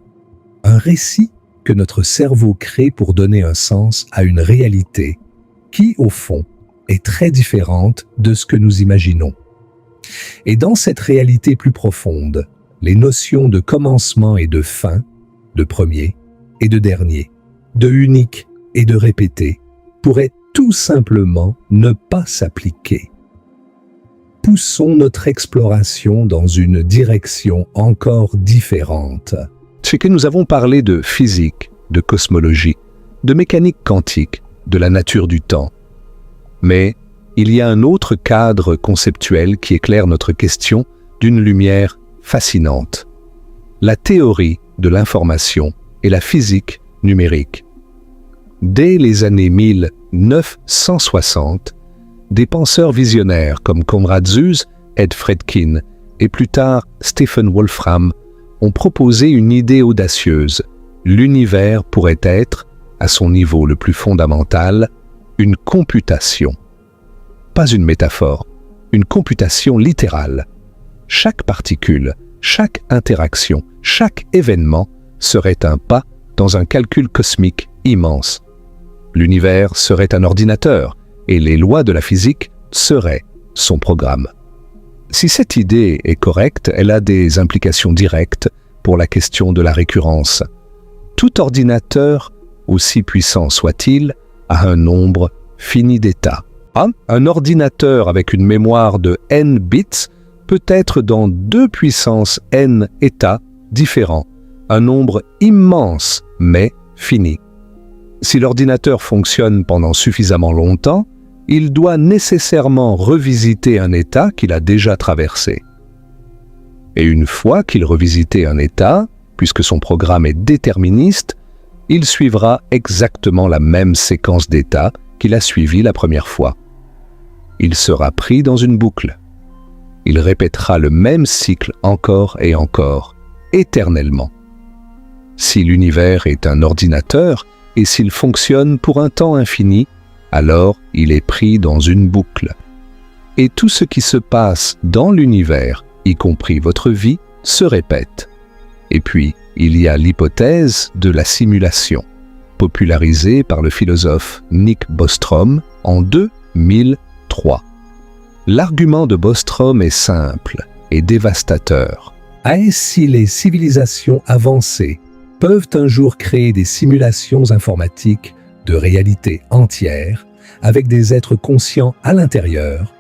Speaker 1: un récit que notre cerveau crée pour donner un sens à une réalité qui, au fond, est très différente de ce que nous imaginons. Et dans cette réalité plus profonde, les notions de commencement et de fin, de premier et de dernier, de unique et de répété, pourraient tout simplement ne pas s'appliquer. Poussons notre exploration dans une direction encore différente.
Speaker 2: C'est que nous avons parlé de physique, de cosmologie, de mécanique quantique, de la nature du temps. Mais il y a un autre cadre conceptuel qui éclaire notre question d'une lumière fascinante. La théorie de l'information et la physique numérique. Dès les années 1960, des penseurs visionnaires comme Konrad Zuse, Ed Fredkin et plus tard Stephen Wolfram ont proposé une idée audacieuse. L'univers pourrait être, à son niveau le plus fondamental, une computation. Pas une métaphore, une computation littérale. Chaque particule, chaque interaction, chaque événement serait un pas dans un calcul cosmique immense. L'univers serait un ordinateur et les lois de la physique seraient son programme. Si cette idée est correcte, elle a des implications directes pour la question de la récurrence. Tout ordinateur aussi puissant soit-il, a un nombre fini d'états. Un ordinateur avec une mémoire de n bits peut être dans 2 puissance n états différents, un nombre immense mais fini. Si l'ordinateur fonctionne pendant suffisamment longtemps, il doit nécessairement revisiter un état qu'il a déjà traversé. Et une fois qu'il revisitait un état, puisque son programme est déterministe, il suivra exactement la même séquence d'états qu'il a suivi la première fois. Il sera pris dans une boucle. Il répétera le même cycle encore et encore, éternellement. Si l'univers est un ordinateur et s'il fonctionne pour un temps infini, alors il est pris dans une boucle. Et tout ce qui se passe dans l'univers, y compris votre vie, se répète. Et puis, il y a l'hypothèse de la simulation, popularisée par le philosophe Nick Bostrom en 2003. L'argument de Bostrom est simple et dévastateur.
Speaker 1: Si les civilisations avancées peuvent un jour créer des simulations informatiques de réalité entière avec des êtres conscients à l'intérieur,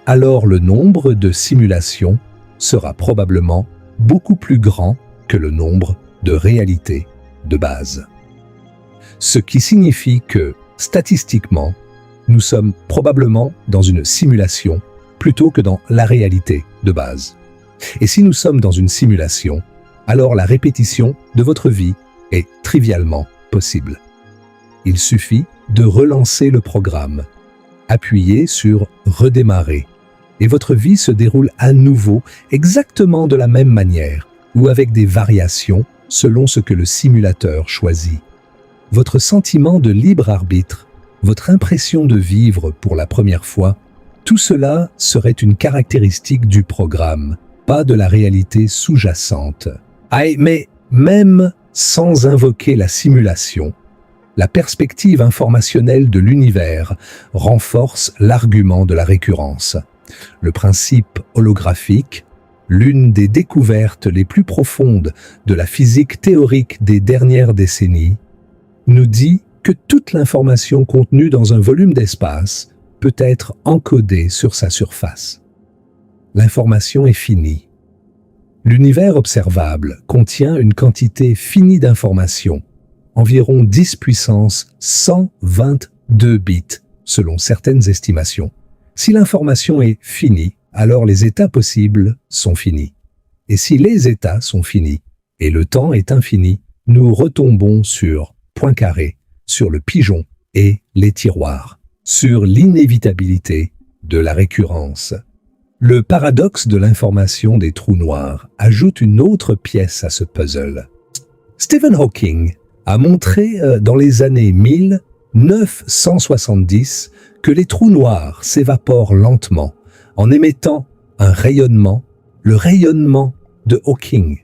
Speaker 1: alors le nombre de simulations sera probablement beaucoup plus grand que le nombre de réalités de base. Ce qui signifie que, statistiquement, nous sommes probablement dans une simulation plutôt que dans la réalité de base. Et si nous sommes dans une simulation, alors la répétition de votre vie est trivialement possible. Il suffit de relancer le programme, appuyer sur « Redémarrer » et votre vie se déroule à nouveau exactement de la même manière ou avec des variations selon ce que le simulateur choisit. Votre sentiment de libre arbitre, votre impression de vivre pour la première fois, tout cela serait une caractéristique du programme, pas de la réalité sous-jacente. Mais même sans invoquer la simulation, la perspective informationnelle de l'univers renforce l'argument de la récurrence. Le principe holographique, l'une des découvertes les plus profondes de la physique théorique des dernières décennies, nous dit que toute l'information contenue dans un volume d'espace peut être encodée sur sa surface. L'information est finie. L'univers observable contient une quantité finie d'informations, environ 10 puissance 122 bits, selon certaines estimations. Si l'information est finie, alors les états possibles sont finis. Et si les états sont finis, et le temps est infini, nous retombons sur Poincaré, sur le pigeon et les tiroirs, sur l'inévitabilité de la récurrence. Le paradoxe de l'information des trous noirs ajoute une autre pièce à ce puzzle. Stephen Hawking a montré dans les années 1970 que les trous noirs s'évaporent lentement en émettant un rayonnement, le rayonnement de Hawking.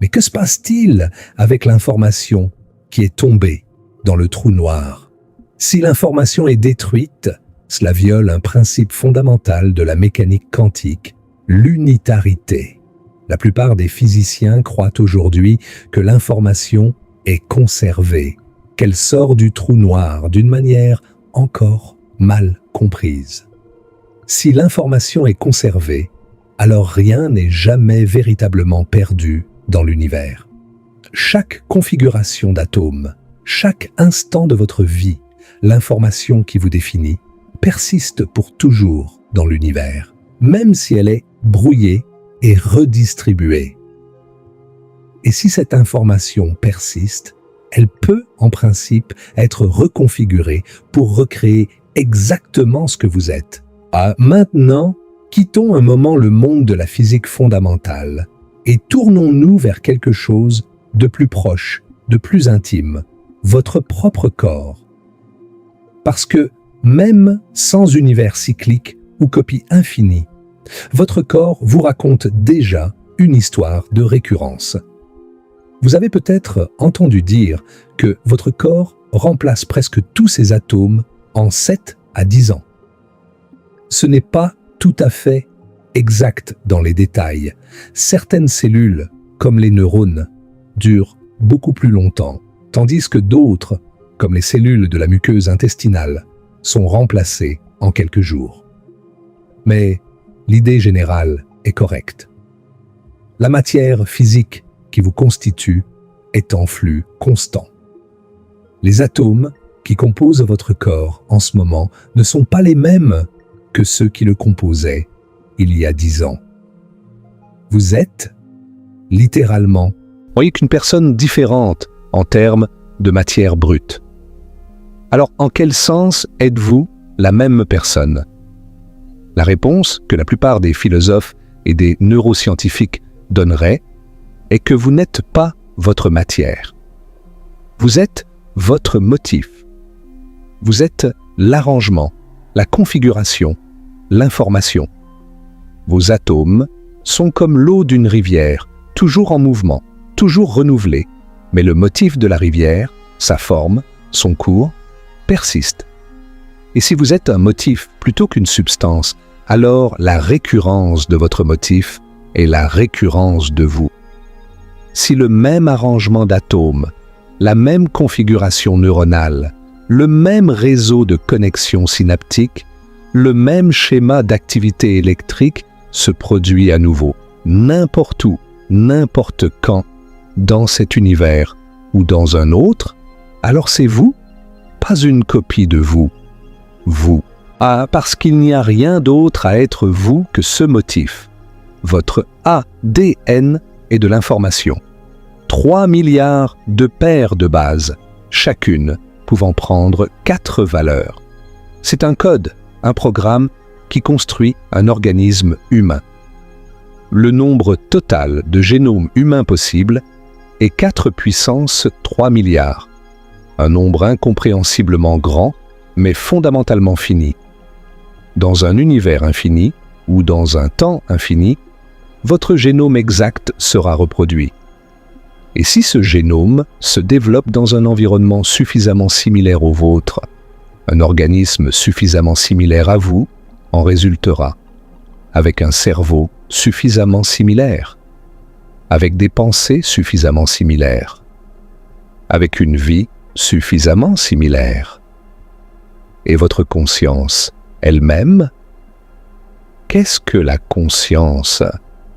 Speaker 1: Mais que se passe-t-il avec l'information qui est tombée dans le trou noir? Si l'information est détruite, cela viole un principe fondamental de la mécanique quantique, l'unitarité. La plupart des physiciens croient aujourd'hui que l'information est conservée, qu'elle sort du trou noir d'une manière encore mal comprise. Si l'information est conservée, alors rien n'est jamais véritablement perdu dans l'univers. Chaque configuration d'atomes, chaque instant de votre vie, l'information qui vous définit, persiste pour toujours dans l'univers, même si elle est brouillée et redistribuée. Et si cette information persiste, elle peut, en principe, être reconfigurée pour recréer exactement ce que vous êtes. Maintenant, quittons un moment le monde de la physique fondamentale et tournons-nous vers quelque chose de plus proche, de plus intime, votre propre corps. Parce que, même sans univers cyclique ou copie infinie, votre corps vous raconte déjà une histoire de récurrence. Vous avez peut-être entendu dire que votre corps remplace presque tous ses atomes en 7 à 10 ans. Ce n'est pas tout à fait exact dans les détails. Certaines cellules, comme les neurones, durent beaucoup plus longtemps, tandis que d'autres comme les cellules de la muqueuse intestinale, sont remplacées en quelques jours. Mais l'idée générale est correcte. La matière physique qui vous constitue est en flux constant. Les atomes qui composent votre corps en ce moment ne sont pas les mêmes que ceux qui le composaient il y a 10 ans. Vous êtes littéralement,
Speaker 2: voyez qu'une personne différente en termes de matière brute. Alors, en quel sens êtes-vous la même personne? La réponse que la plupart des philosophes et des neuroscientifiques donneraient est que vous n'êtes pas votre matière. Vous êtes votre motif. Vous êtes l'arrangement, la configuration, l'information. Vos atomes sont comme l'eau d'une rivière, toujours en mouvement, toujours renouvelée, mais le motif de la rivière, sa forme, son cours, persiste. Et si vous êtes un motif plutôt qu'une substance, alors la récurrence de votre motif est la récurrence de vous. Si le même arrangement d'atomes, la même configuration neuronale, le même réseau de connexions synaptiques, le même schéma d'activité électrique se produit à nouveau, n'importe où, n'importe quand, dans cet univers ou dans un autre, alors c'est vous, pas une copie de vous. Vous. Ah, parce qu'il n'y a rien d'autre à être vous que ce motif. Votre ADN est de l'information. 3 milliards de paires de bases, chacune pouvant prendre 4 valeurs. C'est un code, un programme qui construit un organisme humain. Le nombre total de génomes humains possibles est 4 puissance 3 milliards. Un nombre incompréhensiblement grand, mais fondamentalement fini. Dans un univers infini, ou dans un temps infini, votre génome exact sera reproduit. Et si ce génome se développe dans un environnement suffisamment similaire au vôtre, un organisme suffisamment similaire à vous en résultera, avec un cerveau suffisamment similaire, avec des pensées suffisamment similaires, avec une vie suffisamment similaire. Et votre conscience elle-même, qu'est-ce que la conscience,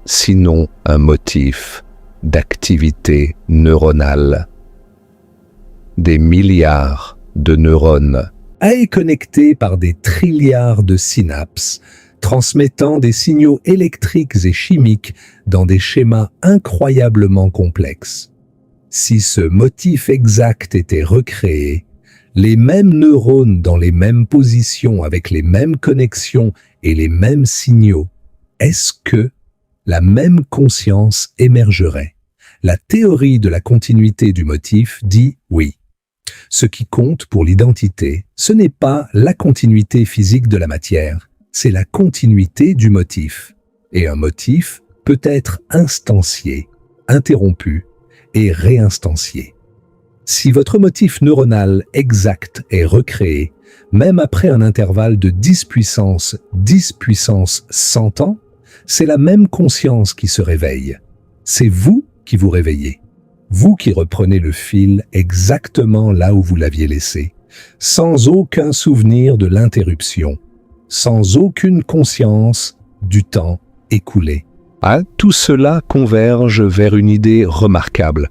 Speaker 2: sinon un motif d'activité neuronale? Des milliards de neurones
Speaker 1: est connectée par des trilliards de synapses, transmettant des signaux électriques et chimiques dans des schémas incroyablement complexes. Si ce motif exact était recréé, les mêmes neurones dans les mêmes positions avec les mêmes connexions et les mêmes signaux, est-ce que la même conscience émergerait? La théorie de la continuité du motif dit oui. Ce qui compte pour l'identité, ce n'est pas la continuité physique de la matière, c'est la continuité du motif. Et un motif peut être instancié, interrompu et réinstancié. Si votre motif neuronal exact est recréé, même après un intervalle de 10 puissance 100 ans, c'est la même conscience qui se réveille. C'est vous qui vous réveillez. Vous qui reprenez le fil exactement là où vous l'aviez laissé, sans aucun souvenir de l'interruption, sans aucune conscience du temps écoulé.
Speaker 2: Ah, tout cela converge vers une idée remarquable.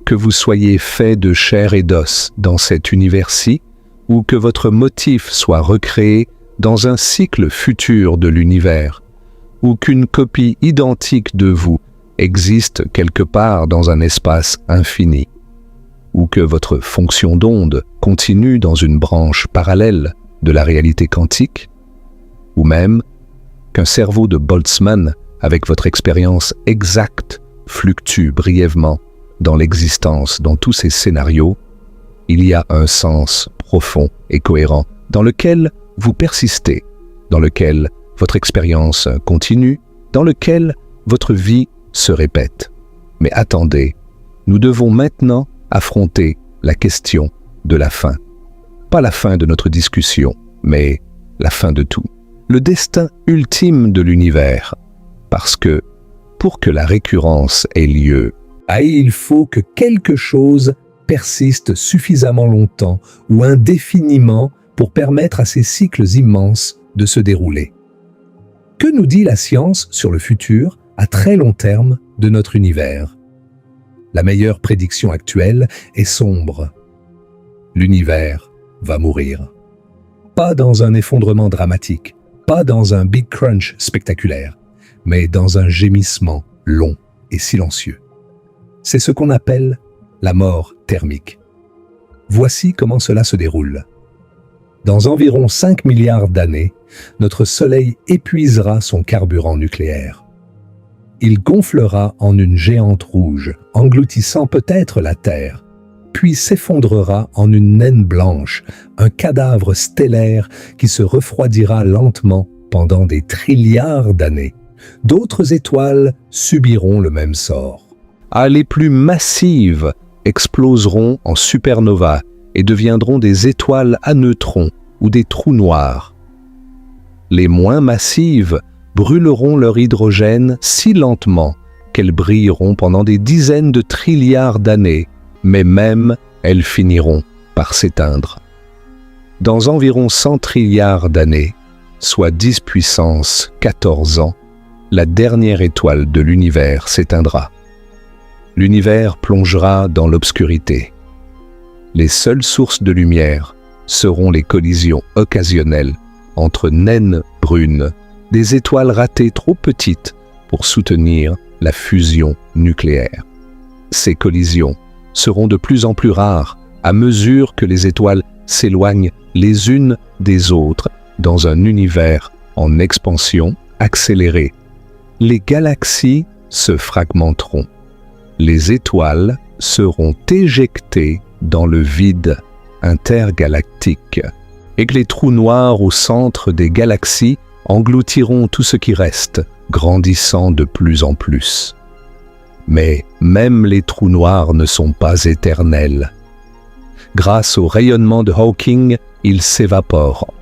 Speaker 2: Que vous soyez fait de chair et d'os dans cet univers-ci, ou que votre motif soit recréé dans un cycle futur de l'univers, ou qu'une copie identique de vous existe quelque part dans un espace infini, ou que votre fonction d'onde continue dans une branche parallèle de la réalité quantique, ou même qu'un cerveau de Boltzmann, avec votre expérience exacte, fluctue brièvement dans l'existence, dans tous ces scénarios, il y a un sens profond et cohérent dans lequel vous persistez, dans lequel votre expérience continue, dans lequel votre vie se répète. Mais attendez, nous devons maintenant affronter la question de la fin. Pas la fin de notre discussion, mais la fin de tout. Le destin ultime de l'univers. Parce que, pour que la récurrence ait lieu,
Speaker 1: il faut que quelque chose persiste suffisamment longtemps ou indéfiniment pour permettre à ces cycles immenses de se dérouler. Que nous dit la science sur le futur à très long terme de notre univers? La meilleure prédiction actuelle est sombre. L'univers va mourir. Pas dans un effondrement dramatique, pas dans un Big Crunch spectaculaire, mais dans un gémissement long et silencieux. C'est ce qu'on appelle la mort thermique. Voici comment cela se déroule. Dans environ 5 milliards d'années, notre Soleil épuisera son carburant nucléaire. Il gonflera en une géante rouge, engloutissant peut-être la Terre, puis s'effondrera en une naine blanche, un cadavre stellaire qui se refroidira lentement pendant des trilliards d'années. D'autres étoiles subiront le même sort.
Speaker 2: Les plus massives exploseront en supernova et deviendront des étoiles à neutrons ou des trous noirs. Les moins massives brûleront leur hydrogène si lentement qu'elles brilleront pendant des dizaines de trilliards d'années, mais même elles finiront par s'éteindre. Dans environ 100 trilliards d'années, soit 10 puissance 14 ans, la dernière étoile de l'univers s'éteindra. L'univers plongera dans l'obscurité. Les seules sources de lumière seront les collisions occasionnelles entre naines brunes, des étoiles ratées trop petites pour soutenir la fusion nucléaire. Ces collisions seront de plus en plus rares à mesure que les étoiles s'éloignent les unes des autres dans un univers en expansion accélérée. Les galaxies se fragmenteront. Les étoiles seront éjectées dans le vide intergalactique et que les trous noirs au centre des galaxies engloutiront tout ce qui reste, grandissant de plus en plus. Mais même les trous noirs ne sont pas éternels. Grâce au rayonnement de Hawking, ils s'évaporent,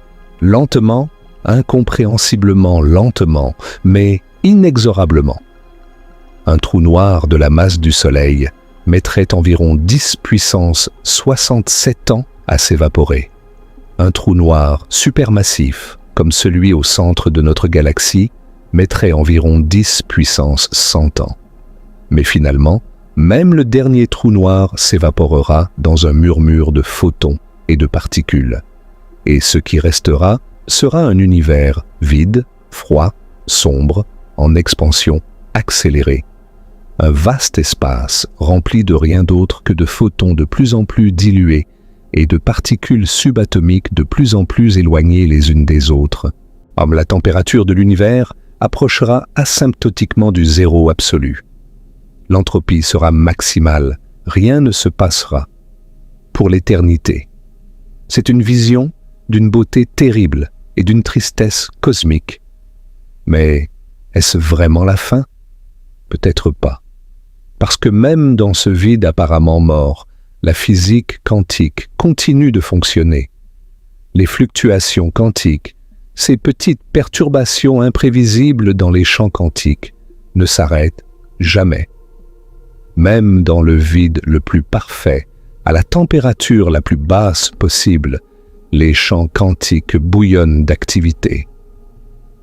Speaker 2: lentement, incompréhensiblement lentement, mais inexorablement. Un trou noir de la masse du Soleil mettrait environ 10 puissance 67 ans à s'évaporer. Un trou noir supermassif, comme celui au centre de notre galaxie, mettrait environ 10 puissance 100 ans. Mais finalement, même le dernier trou noir s'évaporera dans un murmure de photons et de particules. Et ce qui restera sera un univers vide, froid, sombre, en expansion accélérée. Un vaste espace rempli de rien d'autre que de photons de plus en plus dilués et de particules subatomiques de plus en plus éloignées les unes des autres. La température de l'univers approchera asymptotiquement du zéro absolu. L'entropie sera maximale, rien ne se passera. Pour l'éternité. C'est une vision d'une beauté terrible et d'une tristesse cosmique. Mais est-ce vraiment la fin? Peut-être pas. Parce que même dans ce vide apparemment mort, la physique quantique continue de fonctionner. Les fluctuations quantiques, ces petites perturbations imprévisibles dans les champs quantiques, ne s'arrêtent jamais. Même dans le vide le plus parfait, à la température la plus basse possible, les champs quantiques bouillonnent d'activité.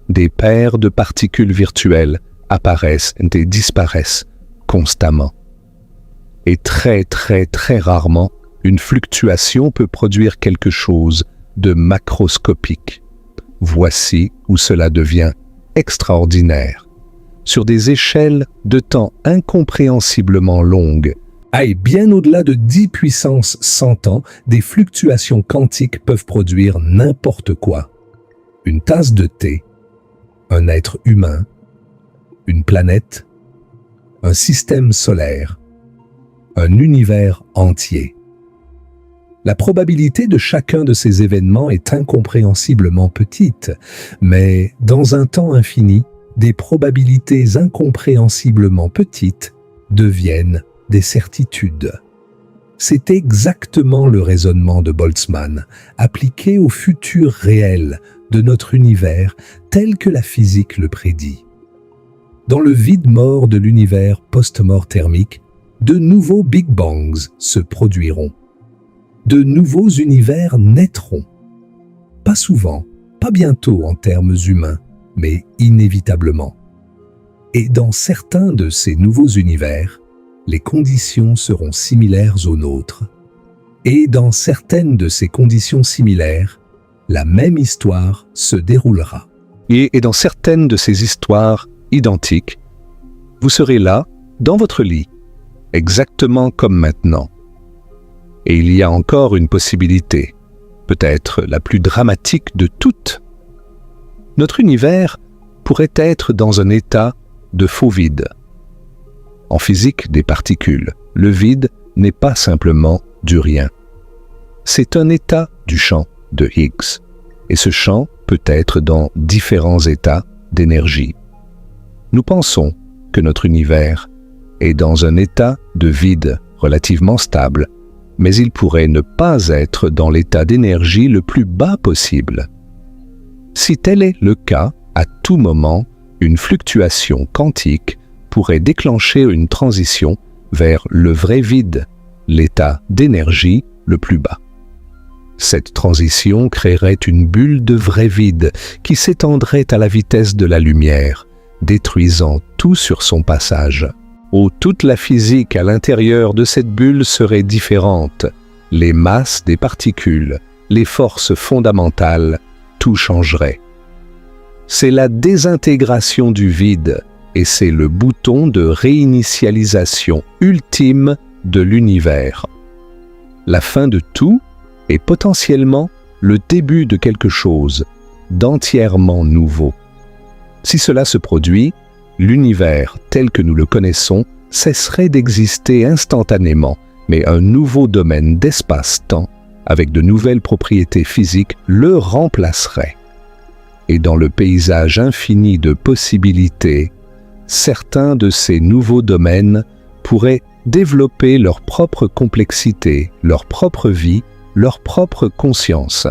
Speaker 2: Des paires de particules virtuelles apparaissent et disparaissent constamment. Et très rarement, une fluctuation peut produire quelque chose de macroscopique. Voici où cela devient extraordinaire. Sur des échelles de temps incompréhensiblement longues,
Speaker 1: Et bien au-delà de 10 puissance 100 ans, des fluctuations quantiques peuvent produire n'importe quoi. Une tasse de thé, un être humain, une planète, un système solaire, un univers entier. La probabilité de chacun de ces événements est incompréhensiblement petite, mais dans un temps infini, des probabilités incompréhensiblement petites deviennent des certitudes. C'est exactement le raisonnement de Boltzmann, appliqué au futur réel de notre univers tel que la physique le prédit. Dans le vide mort de l'univers post-mort thermique, de nouveaux Big Bangs se produiront. De nouveaux univers naîtront. Pas souvent, pas bientôt en termes humains, mais inévitablement. Et dans certains de ces nouveaux univers, les conditions seront similaires aux nôtres. Et dans certaines de ces conditions similaires, la même histoire se déroulera.
Speaker 2: Et dans certaines de ces histoires identiques, vous serez là, dans votre lit, exactement comme maintenant. Et il y a encore une possibilité, peut-être la plus dramatique de toutes. Notre univers pourrait être dans un état de faux vide. En physique des particules, le vide n'est pas simplement du rien. C'est un état du champ de Higgs, et ce champ peut être dans différents états d'énergie. Nous pensons que notre univers est dans un état de vide relativement stable, mais il pourrait ne pas être dans l'état d'énergie le plus bas possible. Si tel est le cas, à tout moment, une fluctuation quantique pourrait déclencher une transition vers le vrai vide, l'état d'énergie le plus bas. Cette transition créerait une bulle de vrai vide qui s'étendrait à la vitesse de la lumière, détruisant tout sur son passage. Toute la physique à l'intérieur de cette bulle serait différente. Les masses des particules, les forces fondamentales, tout changerait. C'est la désintégration du vide et c'est le bouton de réinitialisation ultime de l'univers. La fin de tout est potentiellement le début de quelque chose d'entièrement nouveau. Si cela se produit, l'univers tel que nous le connaissons cesserait d'exister instantanément, mais un nouveau domaine d'espace-temps, avec de nouvelles propriétés physiques, le remplacerait. Et dans le paysage infini de possibilités, certains de ces nouveaux domaines pourraient développer leur propre complexité, leur propre vie, leur propre conscience.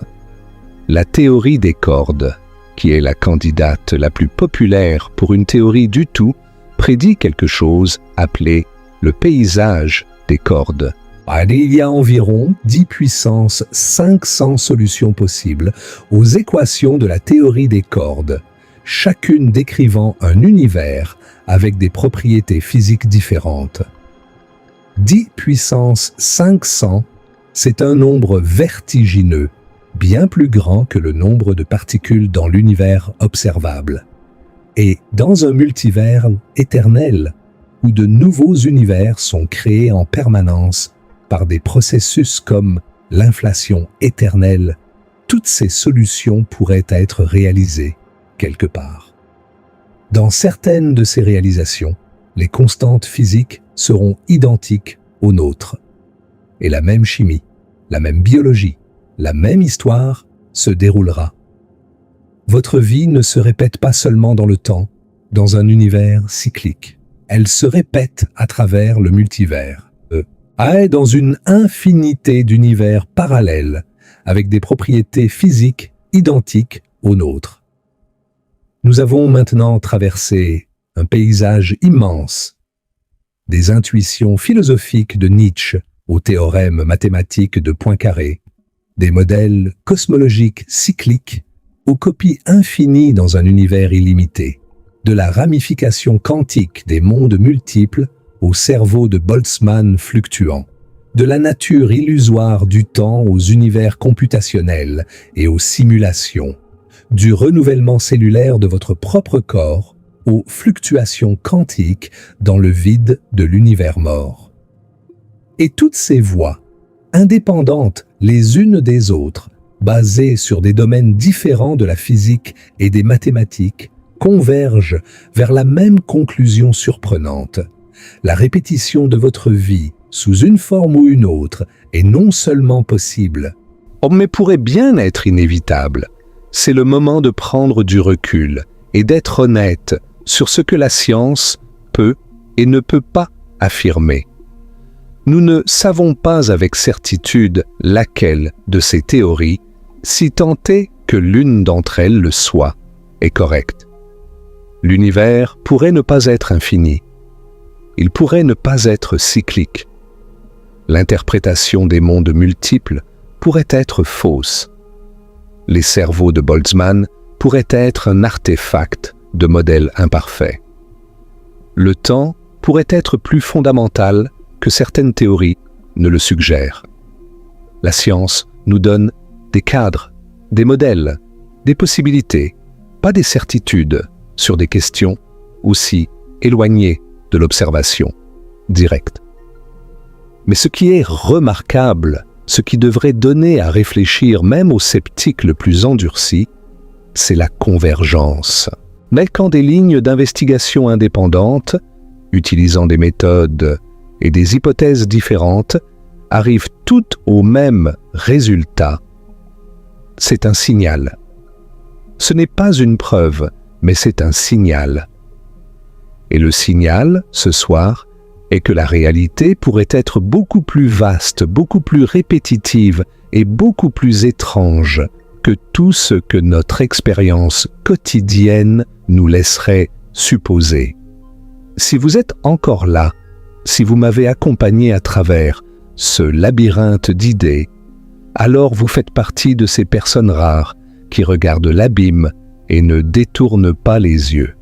Speaker 2: La théorie des cordes, qui est la candidate la plus populaire pour une théorie du tout, prédit quelque chose appelé le paysage des cordes.
Speaker 1: Il y a environ 10 puissance 500 solutions possibles aux équations de la théorie des cordes, chacune décrivant un univers avec des propriétés physiques différentes. 10 puissance 500, c'est un nombre vertigineux, bien plus grand que le nombre de particules dans l'univers observable. Et dans un multivers éternel, où de nouveaux univers sont créés en permanence par des processus comme l'inflation éternelle, toutes ces solutions pourraient être réalisées quelque part. Dans certaines de ces réalisations, les constantes physiques seront identiques aux nôtres. Et la même chimie, la même biologie, la même histoire se déroulera. Votre vie ne se répète pas seulement dans le temps, dans un univers cyclique. Elle se répète à travers le multivers. Dans une infinité d'univers parallèles, avec des propriétés physiques identiques aux nôtres. Nous avons maintenant traversé un paysage immense, des intuitions philosophiques de Nietzsche aux théorèmes mathématiques de Poincaré, des modèles cosmologiques cycliques aux copies infinies dans un univers illimité, de la ramification quantique des mondes multiples au cerveau de Boltzmann fluctuant, de la nature illusoire du temps aux univers computationnels et aux simulations, du renouvellement cellulaire de votre propre corps aux fluctuations quantiques dans le vide de l'univers mort. Et toutes ces voies, indépendantes les unes des autres, basées sur des domaines différents de la physique et des mathématiques, convergent vers la même conclusion surprenante. La répétition de votre vie, sous une forme ou une autre, est non seulement possible,
Speaker 2: mais pourrait bien être inévitable. C'est le moment de prendre du recul et d'être honnête sur ce que la science peut et ne peut pas affirmer. Nous ne savons pas avec certitude laquelle de ces théories, si tant est que l'une d'entre elles le soit, est correcte. L'univers pourrait ne pas être infini. il pourrait ne pas être cyclique. L'interprétation des mondes multiples pourrait être fausse. Les cerveaux de Boltzmann pourraient être un artefact de modèles imparfaits. Le temps pourrait être plus fondamental que certaines théories ne le suggèrent. La science nous donne des cadres, des modèles, des possibilités, pas des certitudes sur des questions aussi éloignées de l'observation directe. Mais ce qui est remarquable, ce qui devrait donner à réfléchir même au sceptique le plus endurci, c'est la convergence. Mais quand des lignes d'investigation indépendantes, utilisant des méthodes et des hypothèses différentes, arrivent toutes au même résultat, c'est un signal. Ce n'est pas une preuve, mais c'est un signal. Et le signal, ce soir, est que la réalité pourrait être beaucoup plus vaste, beaucoup plus répétitive et beaucoup plus étrange que tout ce que notre expérience quotidienne nous laisserait supposer. Si vous êtes encore là, si vous m'avez accompagné à travers ce labyrinthe d'idées, alors vous faites partie de ces personnes rares qui regardent l'abîme et ne détournent pas les yeux.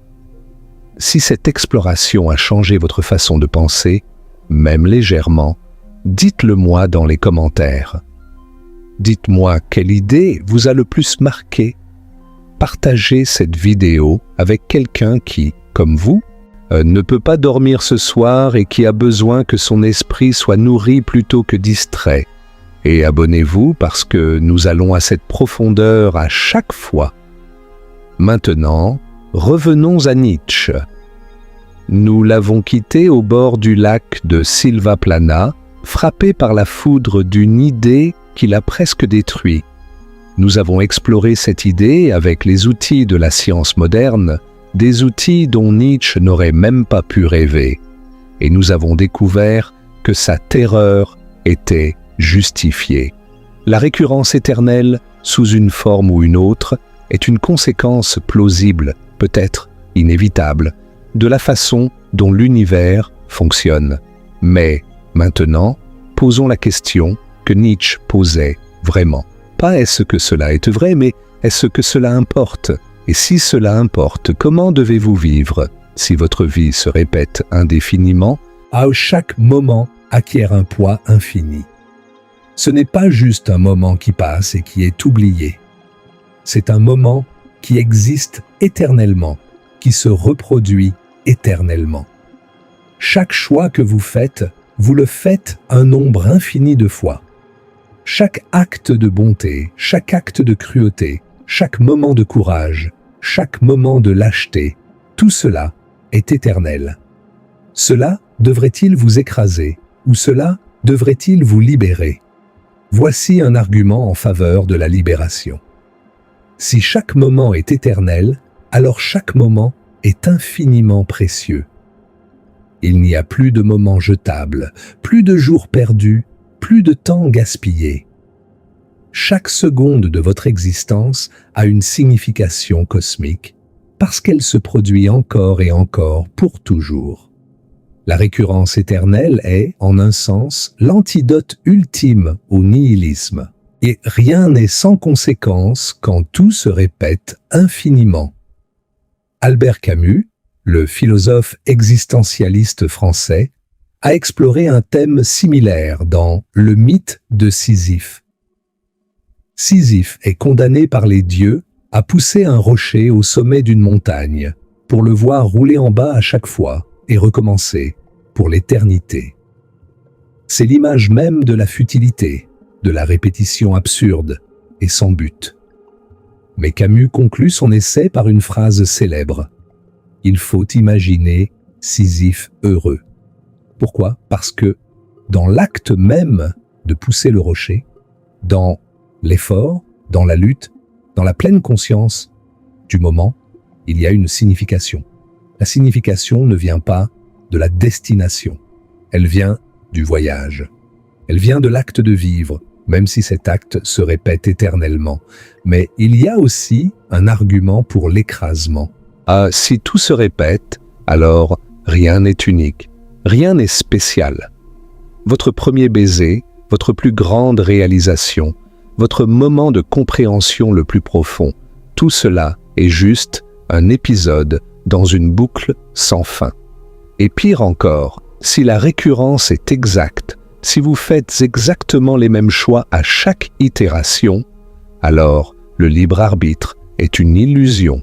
Speaker 2: Si cette exploration a changé votre façon de penser, même légèrement, dites-le moi dans les commentaires. Dites-moi quelle idée vous a le plus marqué. Partagez cette vidéo avec quelqu'un qui, comme vous, ne peut pas dormir ce soir et qui a besoin que son esprit soit nourri plutôt que distrait. Et abonnez-vous parce que nous allons à cette profondeur à chaque fois. Maintenant, revenons à Nietzsche. Nous l'avons quitté au bord du lac de Silvaplana, frappé par la foudre d'une idée qui l'a presque détruit. Nous avons exploré cette idée avec les outils de la science moderne, des outils dont Nietzsche n'aurait même pas pu rêver. Et nous avons découvert que sa terreur était justifiée. La récurrence éternelle, sous une forme ou une autre, est une conséquence plausible, peut-être inévitable, de la façon dont l'univers fonctionne. Mais, maintenant, posons la question que Nietzsche posait vraiment. Pas est-ce que cela est vrai, mais est-ce que cela importe? Et si cela importe, comment devez-vous vivre si votre vie se répète indéfiniment?
Speaker 1: À chaque moment acquiert un poids infini. Ce n'est pas juste un moment qui passe et qui est oublié. C'est un moment qui existe éternellement, qui se reproduit éternellement. Chaque choix que vous faites, vous le faites un nombre infini de fois. Chaque acte de bonté, chaque acte de cruauté, chaque moment de courage, chaque moment de lâcheté, tout cela est éternel. Cela devrait-il vous écraser ou cela devrait-il vous libérer? Voici un argument en faveur de la libération. Si chaque moment est éternel, alors chaque moment est infiniment précieux. Il n'y a plus de moments jetables, plus de jours perdus, plus de temps gaspillé. Chaque seconde de votre existence a une signification cosmique parce qu'elle se produit encore et encore pour toujours. La récurrence éternelle est, en un sens, l'antidote ultime au nihilisme. Et rien n'est sans conséquence quand tout se répète infiniment. Albert Camus, le philosophe existentialiste français, a exploré un thème similaire dans Le mythe de Sisyphe. Sisyphe est condamné par les dieux à pousser un rocher au sommet d'une montagne pour le voir rouler en bas à chaque fois et recommencer pour l'éternité. C'est l'image même de la futilité, de la répétition absurde et sans but. Mais Camus conclut son essai par une phrase célèbre. Il faut imaginer Sisyphe heureux. Pourquoi? Parce que dans l'acte même de pousser le rocher, dans l'effort, dans la lutte, dans la pleine conscience du moment, il y a une signification. La signification ne vient pas de la destination. Elle vient du voyage. Elle vient de l'acte de vivre, même si cet acte se répète éternellement. Mais il y a aussi un argument pour l'écrasement.
Speaker 2: Ah, si tout se répète, alors rien n'est unique, Rien n'est spécial. Votre premier baiser, votre plus grande réalisation, votre moment de compréhension le plus profond, tout cela est juste un épisode dans une boucle sans fin. Et pire encore, si la récurrence est exacte, si vous faites exactement les mêmes choix à chaque itération, alors le libre arbitre est une illusion.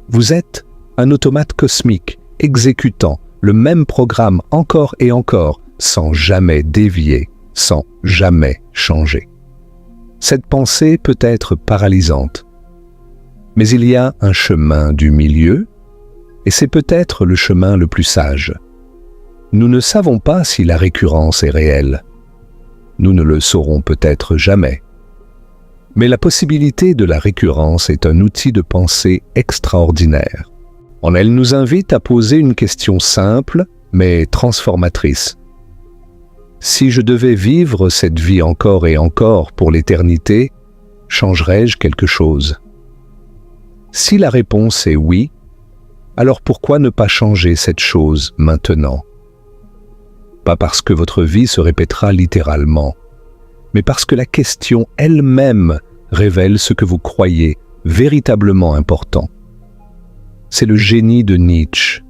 Speaker 2: Vous êtes un automate cosmique, exécutant le même programme encore et encore, sans jamais dévier, sans jamais changer. Cette pensée peut être paralysante. Mais il y a un chemin du milieu, et c'est peut-être le chemin le plus sage. Nous ne savons pas si la récurrence est réelle. Nous ne le saurons peut-être jamais. Mais la possibilité de la récurrence est un outil de pensée extraordinaire. Elle nous invite à poser une question simple, mais transformatrice. Si je devais vivre cette vie encore et encore pour l'éternité, changerais-je quelque chose? Si la réponse est oui, alors pourquoi ne pas changer cette chose maintenant? Pas parce que votre vie se répétera littéralement, mais parce que la question elle-même révèle ce que vous croyez véritablement important. C'est le génie de Nietzsche.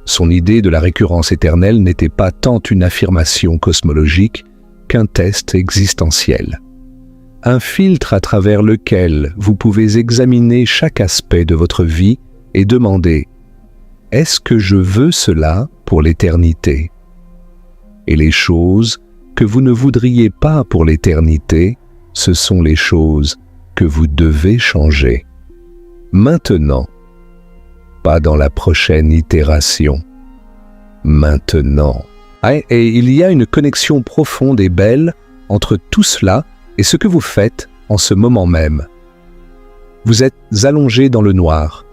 Speaker 2: Son idée de la récurrence éternelle n'était pas tant une affirmation cosmologique qu'un test existentiel. Un filtre à travers lequel vous pouvez examiner chaque aspect de votre vie et demander « Est-ce que je veux cela pour l'éternité ?» Et les choses que vous ne voudriez pas pour l'éternité, ce sont les choses que vous devez changer. Maintenant, pas dans la prochaine itération. Maintenant. Et il y a une connexion profonde et belle entre tout cela et ce que vous faites en ce moment même. Vous êtes allongé dans le noir,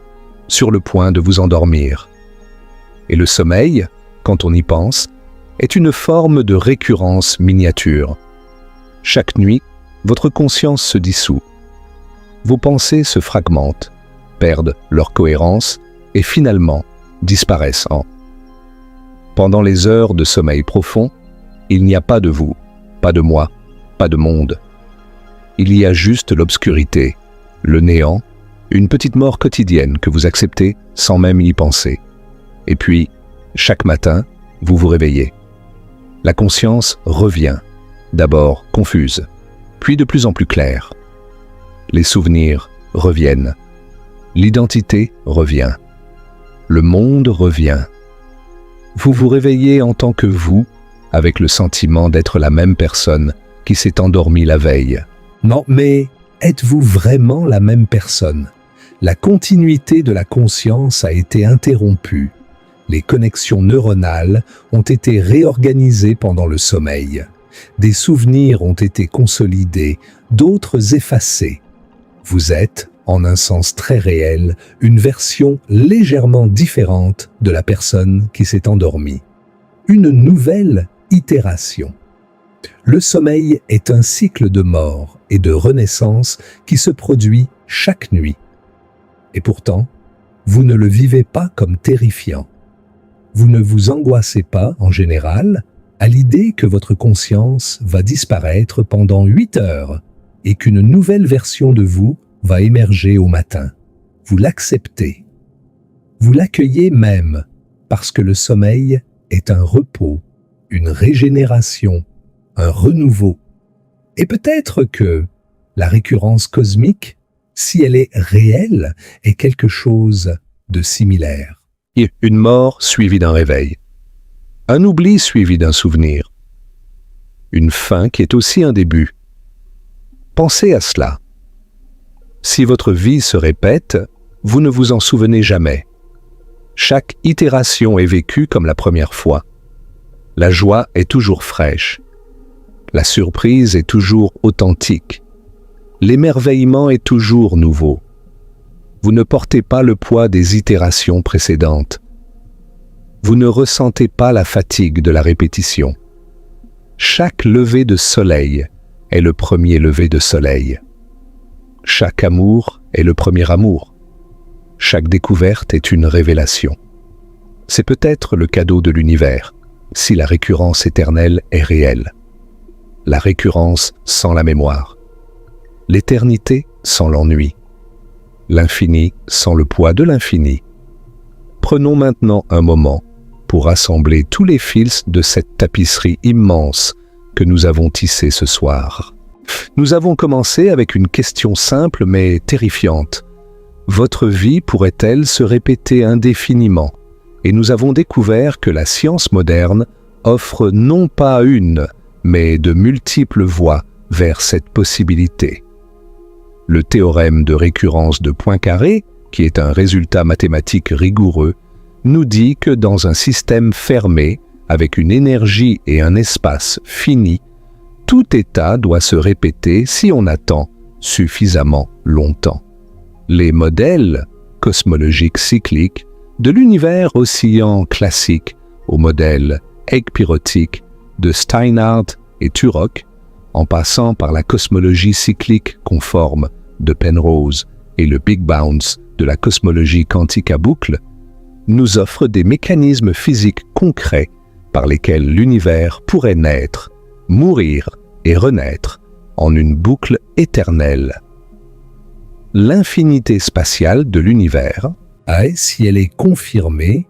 Speaker 2: sur le point de vous endormir. Et le sommeil, quand on y pense, est une forme de récurrence miniature. Chaque nuit, votre conscience se dissout. Vos pensées se fragmentent, perdent leur cohérence et finalement disparaissent en. Pendant les heures de sommeil profond, il n'y a pas de vous, pas de moi, pas de monde. Il y a juste l'obscurité, le néant, une petite mort quotidienne que vous acceptez sans même y penser. Et puis, chaque matin, vous vous réveillez. La conscience revient, d'abord confuse, puis de plus en plus claire. Les souvenirs reviennent. L'identité revient. Le monde revient. Vous vous réveillez en tant que vous, avec le sentiment d'être la même personne qui s'est endormie la veille.
Speaker 1: Non, mais êtes-vous vraiment la même personne? La continuité de la conscience a été interrompue. Les connexions neuronales ont été réorganisées pendant le sommeil. Des souvenirs ont été consolidés, d'autres effacés. Vous êtes, en un sens très réel, une version légèrement différente de la personne qui s'est endormie. Une nouvelle itération. Le sommeil est un cycle de mort et de renaissance qui se produit chaque nuit. Et pourtant, vous ne le vivez pas comme terrifiant. Vous ne vous angoissez pas, en général, à l'idée que votre conscience va disparaître pendant 8 heures et qu'une nouvelle version de vous va émerger au matin. Vous l'acceptez. Vous l'accueillez même parce que le sommeil est un repos, une régénération, un renouveau. Et peut-être que la récurrence cosmique, si elle est réelle, est quelque chose de similaire.
Speaker 2: Une mort suivie d'un réveil. Un oubli suivi d'un souvenir. Une fin qui est aussi un début. Pensez à cela. Si votre vie se répète, vous ne vous en souvenez jamais. Chaque itération est vécue comme la première fois. La joie est toujours fraîche. La surprise est toujours authentique. L'émerveillement est toujours nouveau. Vous ne portez pas le poids des itérations précédentes. Vous ne ressentez pas la fatigue de la répétition. Chaque lever de soleil est le premier lever de soleil. Chaque amour est le premier amour. Chaque découverte est une révélation. C'est peut-être le cadeau de l'univers, si la récurrence éternelle est réelle. La récurrence sans la mémoire. L'éternité sans l'ennui. L'infini sans le poids de l'infini. Prenons maintenant un moment pour rassembler tous les fils de cette tapisserie immense que nous avons tissée ce soir. Nous avons commencé avec une question simple mais terrifiante. Votre vie pourrait-elle se répéter indéfiniment? Et nous avons découvert que la science moderne offre non pas une, mais de multiples voies vers cette possibilité. Le théorème de récurrence de Poincaré, qui est un résultat mathématique rigoureux, nous dit que dans un système fermé, avec une énergie et un espace finis, tout état doit se répéter si on attend suffisamment longtemps. Les modèles cosmologiques cycliques de l'univers oscillant classique au modèle ekpyrotique de Steinhardt et Turok, en passant par la cosmologie cyclique conforme de Penrose et le Big Bounce de la cosmologie quantique à boucle, nous offrent des mécanismes physiques concrets par lesquels l'univers pourrait naître, mourir et renaître en une boucle éternelle. L'infinité spatiale de l'univers,
Speaker 1: si elle est confirmée,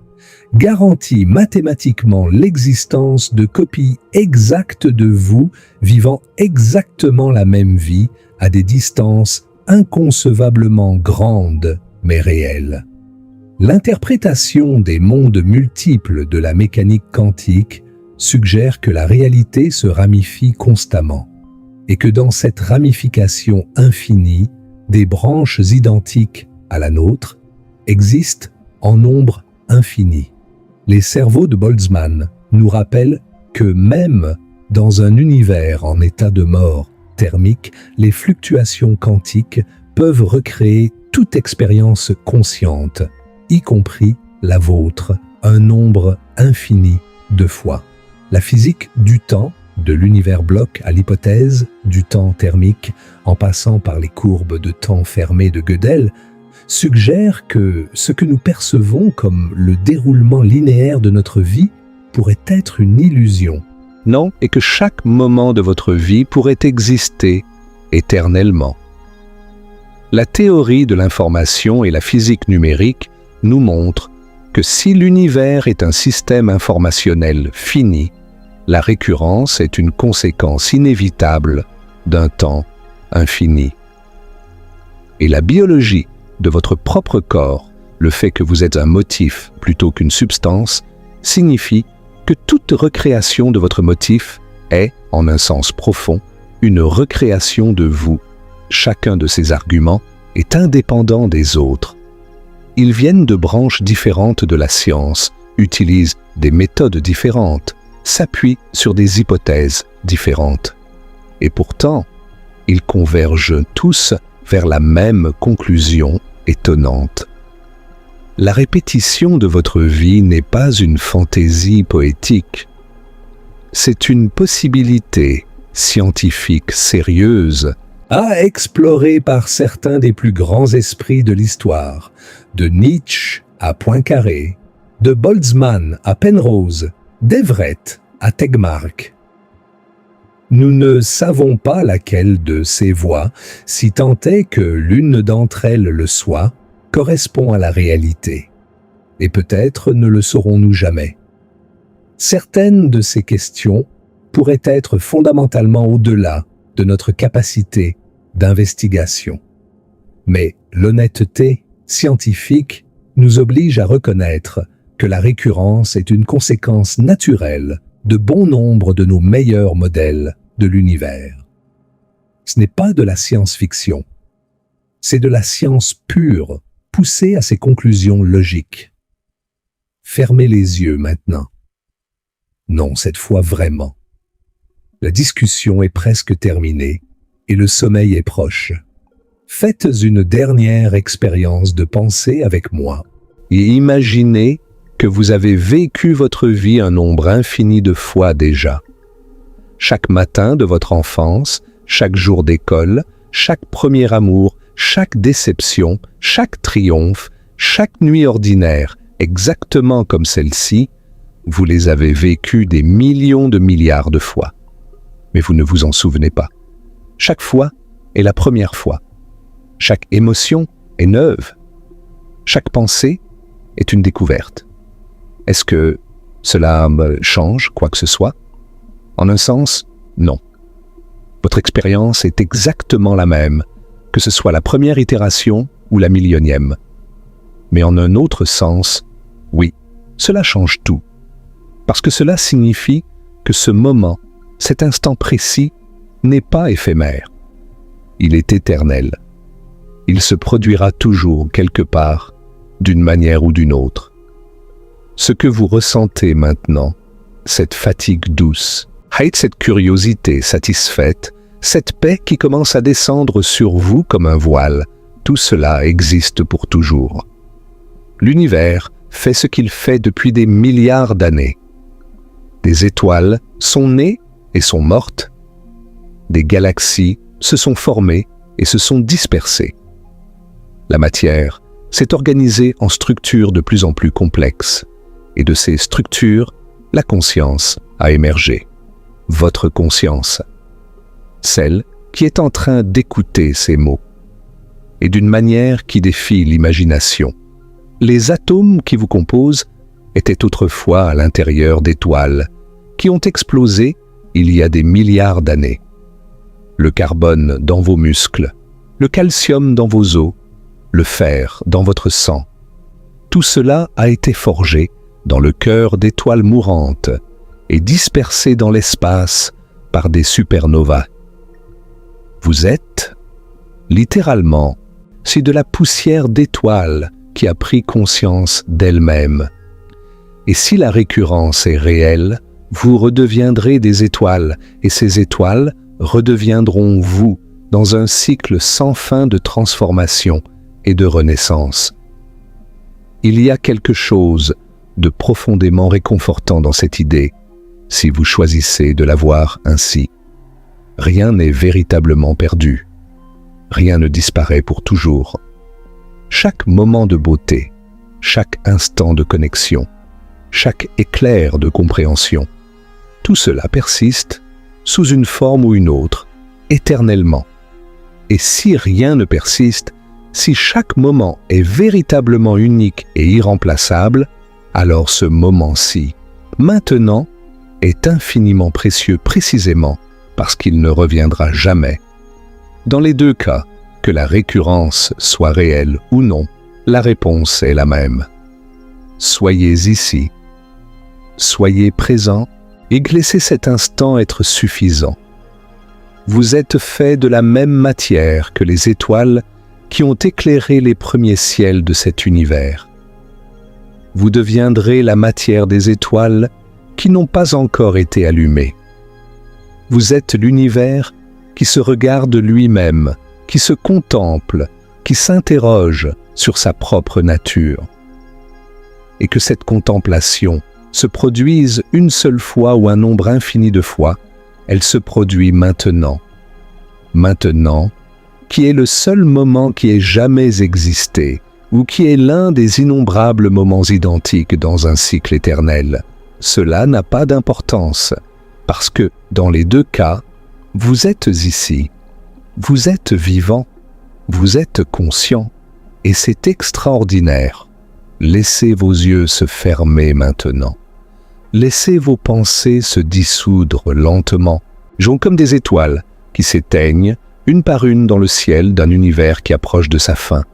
Speaker 1: garantit mathématiquement l'existence de copies exactes de vous vivant exactement la même vie à des distances inconcevablement grandes mais réelles. L'interprétation des mondes multiples de la mécanique quantique suggère que la réalité se ramifie constamment et que dans cette ramification infinie, des branches identiques à la nôtre existent en nombre infini. Les cerveaux de Boltzmann nous rappellent que même dans un univers en état de mort thermique, les fluctuations quantiques peuvent recréer toute expérience consciente, y compris la vôtre, un nombre infini de fois. La physique du temps, de l'univers bloc à l'hypothèse du temps thermique, en passant par les courbes de temps fermées de Gödel, suggère que ce que nous percevons comme le déroulement linéaire de notre vie pourrait être une illusion.
Speaker 2: Non, et que chaque moment de votre vie pourrait exister éternellement. La théorie de l'information et la physique numérique nous montrent que si l'univers est un système informationnel fini, la récurrence est une conséquence inévitable d'un temps infini. Et la biologie de votre propre corps, le fait que vous êtes un motif plutôt qu'une substance, signifie que toute recréation de votre motif est, en un sens profond, une recréation de vous. Chacun de ces arguments est indépendant des autres. Ils viennent de branches différentes de la science, utilisent des méthodes différentes, s'appuient sur des hypothèses différentes. Et pourtant, ils convergent tous vers la même conclusion étonnante. La répétition de votre vie n'est pas une fantaisie poétique. C'est une possibilité scientifique sérieuse
Speaker 1: explorée par certains des plus grands esprits de l'histoire, de Nietzsche à Poincaré, de Boltzmann à Penrose, d'Everett à Tegmark. Nous ne savons pas laquelle de ces voies, si tant est que l'une d'entre elles le soit, correspond à la réalité. Et peut-être ne le saurons-nous jamais. Certaines de ces questions pourraient être fondamentalement au-delà de notre capacité d'investigation. Mais l'honnêteté scientifique nous oblige à reconnaître que la récurrence est une conséquence naturelle de bon nombre de nos meilleurs modèles de l'univers. Ce n'est pas de la science-fiction, c'est de la science pure, poussée à ses conclusions logiques. Fermez les yeux maintenant. Non, cette fois vraiment. La discussion est presque terminée et le sommeil est proche. Faites une dernière expérience de pensée avec moi.
Speaker 2: Et imaginez que vous avez vécu votre vie un nombre infini de fois déjà. Chaque matin de votre enfance, chaque jour d'école, chaque premier amour, chaque déception, chaque triomphe, chaque nuit ordinaire, exactement comme celle-ci, vous les avez vécues des millions de milliards de fois. Mais vous ne vous en souvenez pas. Chaque fois est la première fois. Chaque émotion est neuve. Chaque pensée est une découverte. Est-ce que cela change quoi que ce soit? En un sens, non. Votre expérience est exactement la même, que ce soit la première itération ou la millionième. Mais en un autre sens, oui, cela change tout. Parce que cela signifie que ce moment, cet instant précis, n'est pas éphémère. Il est éternel. Il se produira toujours quelque part, d'une manière ou d'une autre. Ce que vous ressentez maintenant, cette fatigue douce, cette curiosité satisfaite, cette paix qui commence à descendre sur vous comme un voile, tout cela existe pour toujours. L'univers fait ce qu'il fait depuis des milliards d'années. Des étoiles sont nées et sont mortes. Des galaxies se sont formées et se sont dispersées. La matière s'est organisée en structures de plus en plus complexes. Et de ces structures, la conscience a émergé. Votre conscience. Celle qui est en train d'écouter ces mots. Et d'une manière qui défie l'imagination. Les atomes qui vous composent étaient autrefois à l'intérieur d'étoiles qui ont explosé il y a des milliards d'années. Le carbone dans vos muscles, le calcium dans vos os, le fer dans votre sang. Tout cela a été forgé dans le cœur d'étoiles mourantes et dispersé dans l'espace par des supernovas. Vous êtes, littéralement, c'est de la poussière d'étoiles qui a pris conscience d'elle-même. Et si la récurrence est réelle, vous redeviendrez des étoiles, et ces étoiles redeviendront vous dans un cycle sans fin de transformation et de renaissance. Il y a quelque chose de profondément réconfortant dans cette idée, si vous choisissez de la voir ainsi. Rien n'est véritablement perdu. Rien ne disparaît pour toujours. Chaque moment de beauté, chaque instant de connexion, chaque éclair de compréhension, tout cela persiste, sous une forme ou une autre, éternellement. Et si rien ne persiste, si chaque moment est véritablement unique et irremplaçable, alors ce moment-ci, maintenant, est infiniment précieux précisément parce qu'il ne reviendra jamais. Dans les deux cas, que la récurrence soit réelle ou non, la réponse est la même. Soyez ici, soyez présent et laissez cet instant être suffisant. Vous êtes fait de la même matière que les étoiles qui ont éclairé les premiers ciels de cet univers. Vous deviendrez la matière des étoiles qui n'ont pas encore été allumées. Vous êtes l'univers qui se regarde lui-même, qui se contemple, qui s'interroge sur sa propre nature. Et que cette contemplation se produise une seule fois ou un nombre infini de fois, elle se produit maintenant. Maintenant, qui est le seul moment qui ait jamais existé, ou qui est l'un des innombrables moments identiques dans un cycle éternel. Cela n'a pas d'importance, parce que, dans les deux cas, vous êtes ici, vous êtes vivant, vous êtes conscient, et c'est extraordinaire. Laissez vos yeux se fermer maintenant. Laissez vos pensées se dissoudre lentement, comme des étoiles qui s'éteignent une par une dans le ciel d'un univers qui approche de sa fin.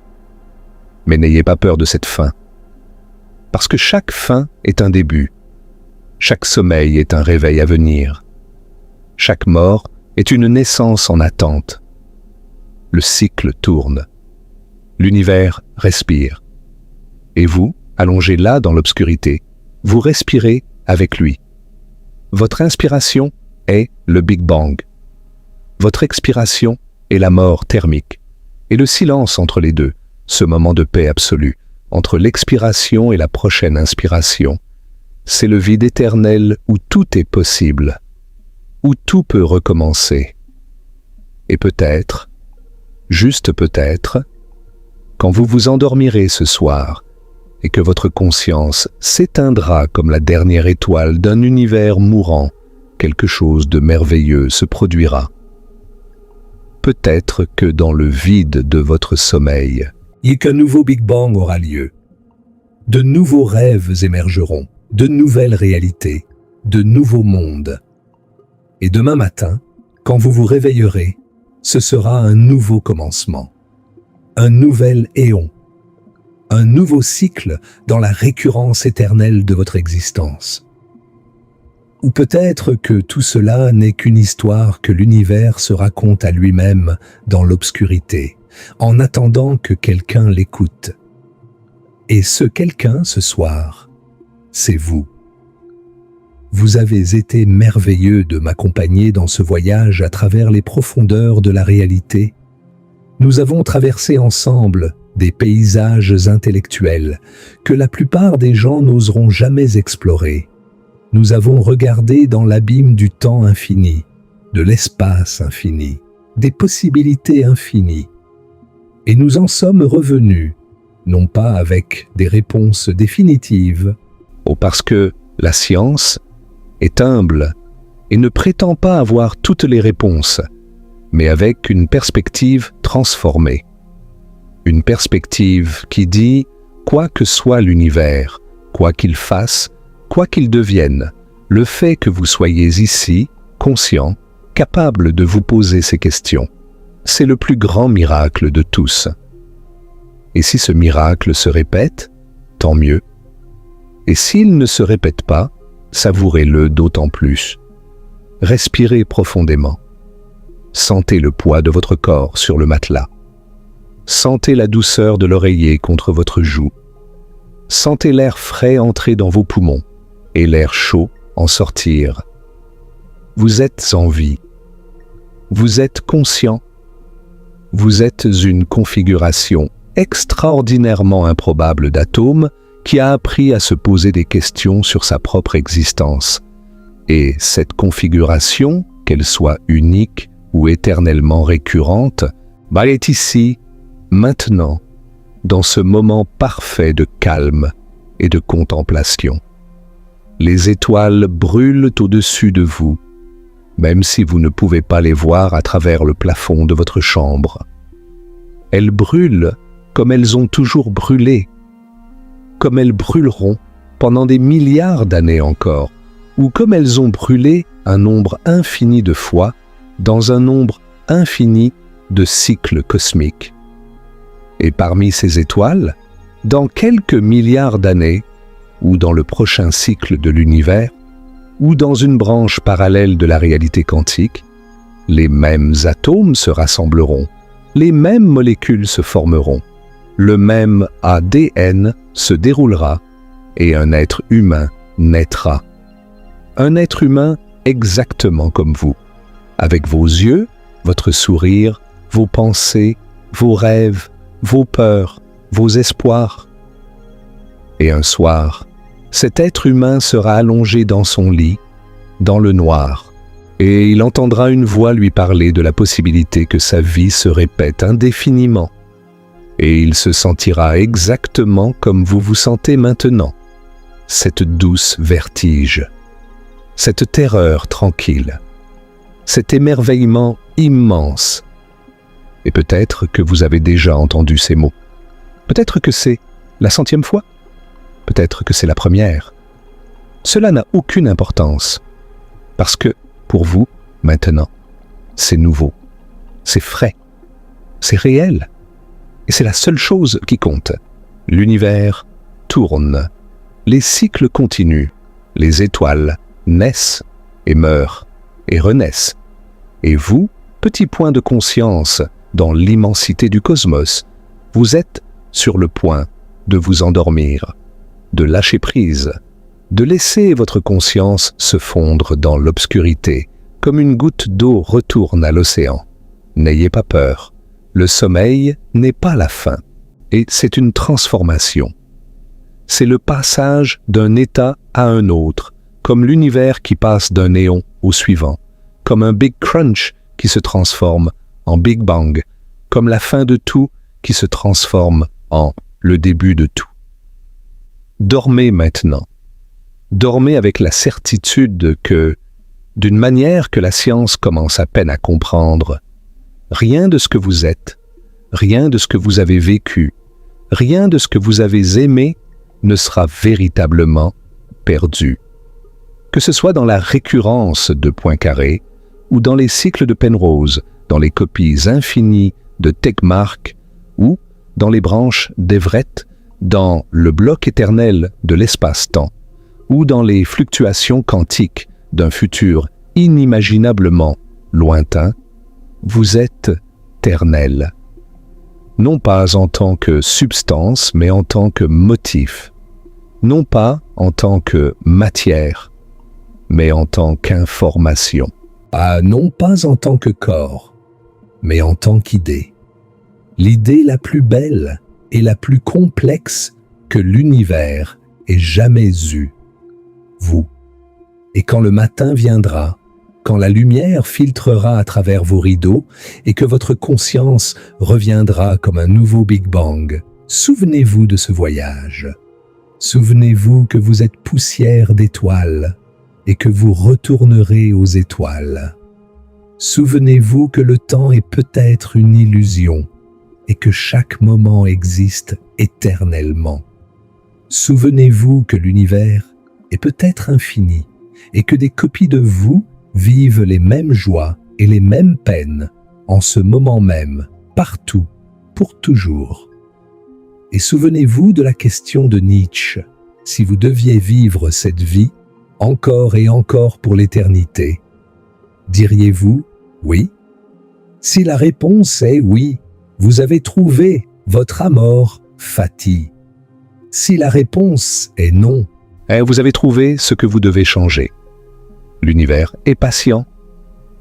Speaker 2: Mais n'ayez pas peur de cette fin, parce que chaque fin est un début, chaque sommeil est un réveil à venir, chaque mort est une naissance en attente. Le cycle tourne, l'univers respire, et vous, allongé là dans l'obscurité, vous respirez avec lui. Votre inspiration est le Big Bang. Votre expiration est la mort thermique, et le silence entre les deux, ce moment de paix absolue, entre l'expiration et la prochaine inspiration, c'est le vide éternel où tout est possible, où tout peut recommencer. Et peut-être, juste peut-être, quand vous vous endormirez ce soir, et que votre conscience s'éteindra comme la dernière étoile d'un univers mourant, quelque chose de merveilleux se produira. Peut-être que dans le vide de votre sommeil,
Speaker 1: et qu'un nouveau Big Bang aura lieu. De nouveaux rêves émergeront, de nouvelles réalités, de nouveaux mondes. Et demain matin, quand vous vous réveillerez, ce sera un nouveau commencement, un nouvel éon, un nouveau cycle dans la récurrence éternelle de votre existence. Ou peut-être que tout cela n'est qu'une histoire que l'univers se raconte à lui-même dans l'obscurité, en attendant que quelqu'un l'écoute. Et ce quelqu'un ce soir, c'est vous. Vous avez été merveilleux de m'accompagner dans ce voyage à travers les profondeurs de la réalité. Nous avons traversé ensemble des paysages intellectuels que la plupart des gens n'oseront jamais explorer. Nous avons regardé dans l'abîme du temps infini, de l'espace infini, des possibilités infinies. Et nous en sommes revenus, non pas avec des réponses définitives,
Speaker 2: parce que la science est humble et ne prétend pas avoir toutes les réponses, mais avec une perspective transformée. Une perspective qui dit, quoi que soit l'univers, quoi qu'il fasse, quoi qu'il devienne, le fait que vous soyez ici, conscient, capable de vous poser ces questions, c'est le plus grand miracle de tous. Et si ce miracle se répète, tant mieux. Et s'il ne se répète pas, savourez-le d'autant plus. Respirez profondément. Sentez le poids de votre corps sur le matelas. Sentez la douceur de l'oreiller contre votre joue. Sentez l'air frais entrer dans vos poumons et l'air chaud en sortir. Vous êtes en vie. Vous êtes conscient. Vous êtes une configuration extraordinairement improbable d'atomes qui a appris à se poser des questions sur sa propre existence. Et cette configuration, qu'elle soit unique ou éternellement récurrente, elle est ici, maintenant, dans ce moment parfait de calme et de contemplation. Les étoiles brûlent au-dessus de vous, même si vous ne pouvez pas les voir à travers le plafond de votre chambre. Elles brûlent comme elles ont toujours brûlé, comme elles brûleront pendant des milliards d'années encore, ou comme elles ont brûlé un nombre infini de fois dans un nombre infini de cycles cosmiques. Et parmi ces étoiles, dans quelques milliards d'années, ou dans le prochain cycle de l'univers, ou dans une branche parallèle de la réalité quantique, les mêmes atomes se rassembleront, les mêmes molécules se formeront, le même ADN se déroulera et un être humain naîtra. Un être humain exactement comme vous, avec vos yeux, votre sourire, vos pensées, vos rêves, vos peurs, vos espoirs. Et un soir, cet être humain sera allongé dans son lit, dans le noir, et il entendra une voix lui parler de la possibilité que sa vie se répète indéfiniment. Et il se sentira exactement comme vous vous sentez maintenant, cette douce vertige, cette terreur tranquille, cet émerveillement immense. Et peut-être que vous avez déjà entendu ces mots. Peut-être que c'est la 100e fois. Peut-être que c'est la première. Cela n'a aucune importance, parce que, pour vous, maintenant, c'est nouveau, c'est frais, c'est réel, et c'est la seule chose qui compte. L'univers tourne, les cycles continuent, les étoiles naissent et meurent et renaissent. Et vous, petit point de conscience dans l'immensité du cosmos, vous êtes sur le point de vous endormir, de lâcher prise, de laisser votre conscience se fondre dans l'obscurité, comme une goutte d'eau retourne à l'océan. N'ayez pas peur, le sommeil n'est pas la fin, et c'est une transformation. C'est le passage d'un état à un autre, comme l'univers qui passe d'un néon au suivant, comme un Big Crunch qui se transforme en Big Bang, comme la fin de tout qui se transforme en le début de tout. Dormez maintenant. Dormez avec la certitude que, d'une manière que la science commence à peine à comprendre, rien de ce que vous êtes, rien de ce que vous avez vécu, rien de ce que vous avez aimé ne sera véritablement perdu. Que ce soit dans la récurrence de Poincaré ou dans les cycles de Penrose, dans les copies infinies de Tegmark ou dans les branches d'Everett, dans le bloc éternel de l'espace-temps ou dans les fluctuations quantiques d'un futur inimaginablement lointain, vous êtes ternel. Non pas en tant que substance, mais en tant que motif. Non pas en tant que matière, mais en tant qu'information.
Speaker 1: Ah, non pas en tant que corps, mais en tant qu'idée. L'idée la plus belle et la plus complexe que l'univers ait jamais eue. Vous. Et quand le matin viendra, quand la lumière filtrera à travers vos rideaux et que votre conscience reviendra comme un nouveau Big Bang, souvenez-vous de ce voyage. Souvenez-vous que vous êtes poussière d'étoiles et que vous retournerez aux étoiles. Souvenez-vous que le temps est peut-être une illusion et que chaque moment existe éternellement. Souvenez-vous que l'univers est peut-être infini et que des copies de vous vivent les mêmes joies et les mêmes peines en ce moment même, partout, pour toujours. Et souvenez-vous de la question de Nietzsche. Si vous deviez vivre cette vie, encore et encore pour l'éternité, diriez-vous oui? Si la réponse est oui, vous avez trouvé votre amor fati. Si la réponse est non,
Speaker 2: Vous avez trouvé ce que vous devez changer. L'univers est patient.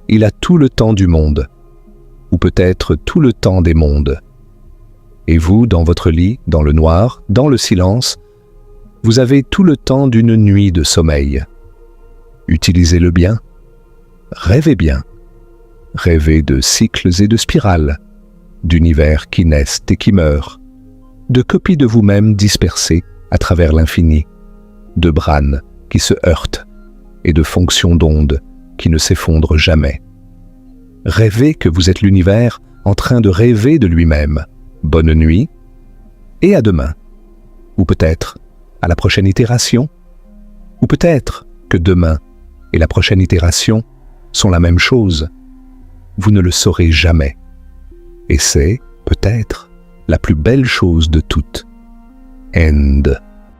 Speaker 2: Il a tout le temps du monde, ou peut-être tout le temps des mondes. Et vous, dans votre lit, dans le noir, dans le silence, vous avez tout le temps d'une nuit de sommeil. Utilisez-le bien. Rêvez bien. Rêvez de cycles et de spirales, d'univers qui naissent et qui meurent, de copies de vous-même dispersées à travers l'infini, de brânes qui se heurtent et de fonctions d'ondes qui ne s'effondrent jamais. Rêvez que vous êtes l'univers en train de rêver de lui-même. Bonne nuit et à demain. Ou peut-être à la prochaine itération. Ou peut-être que demain et la prochaine itération sont la même chose. Vous ne le saurez jamais. Et c'est, peut-être, la plus belle chose de toutes. End.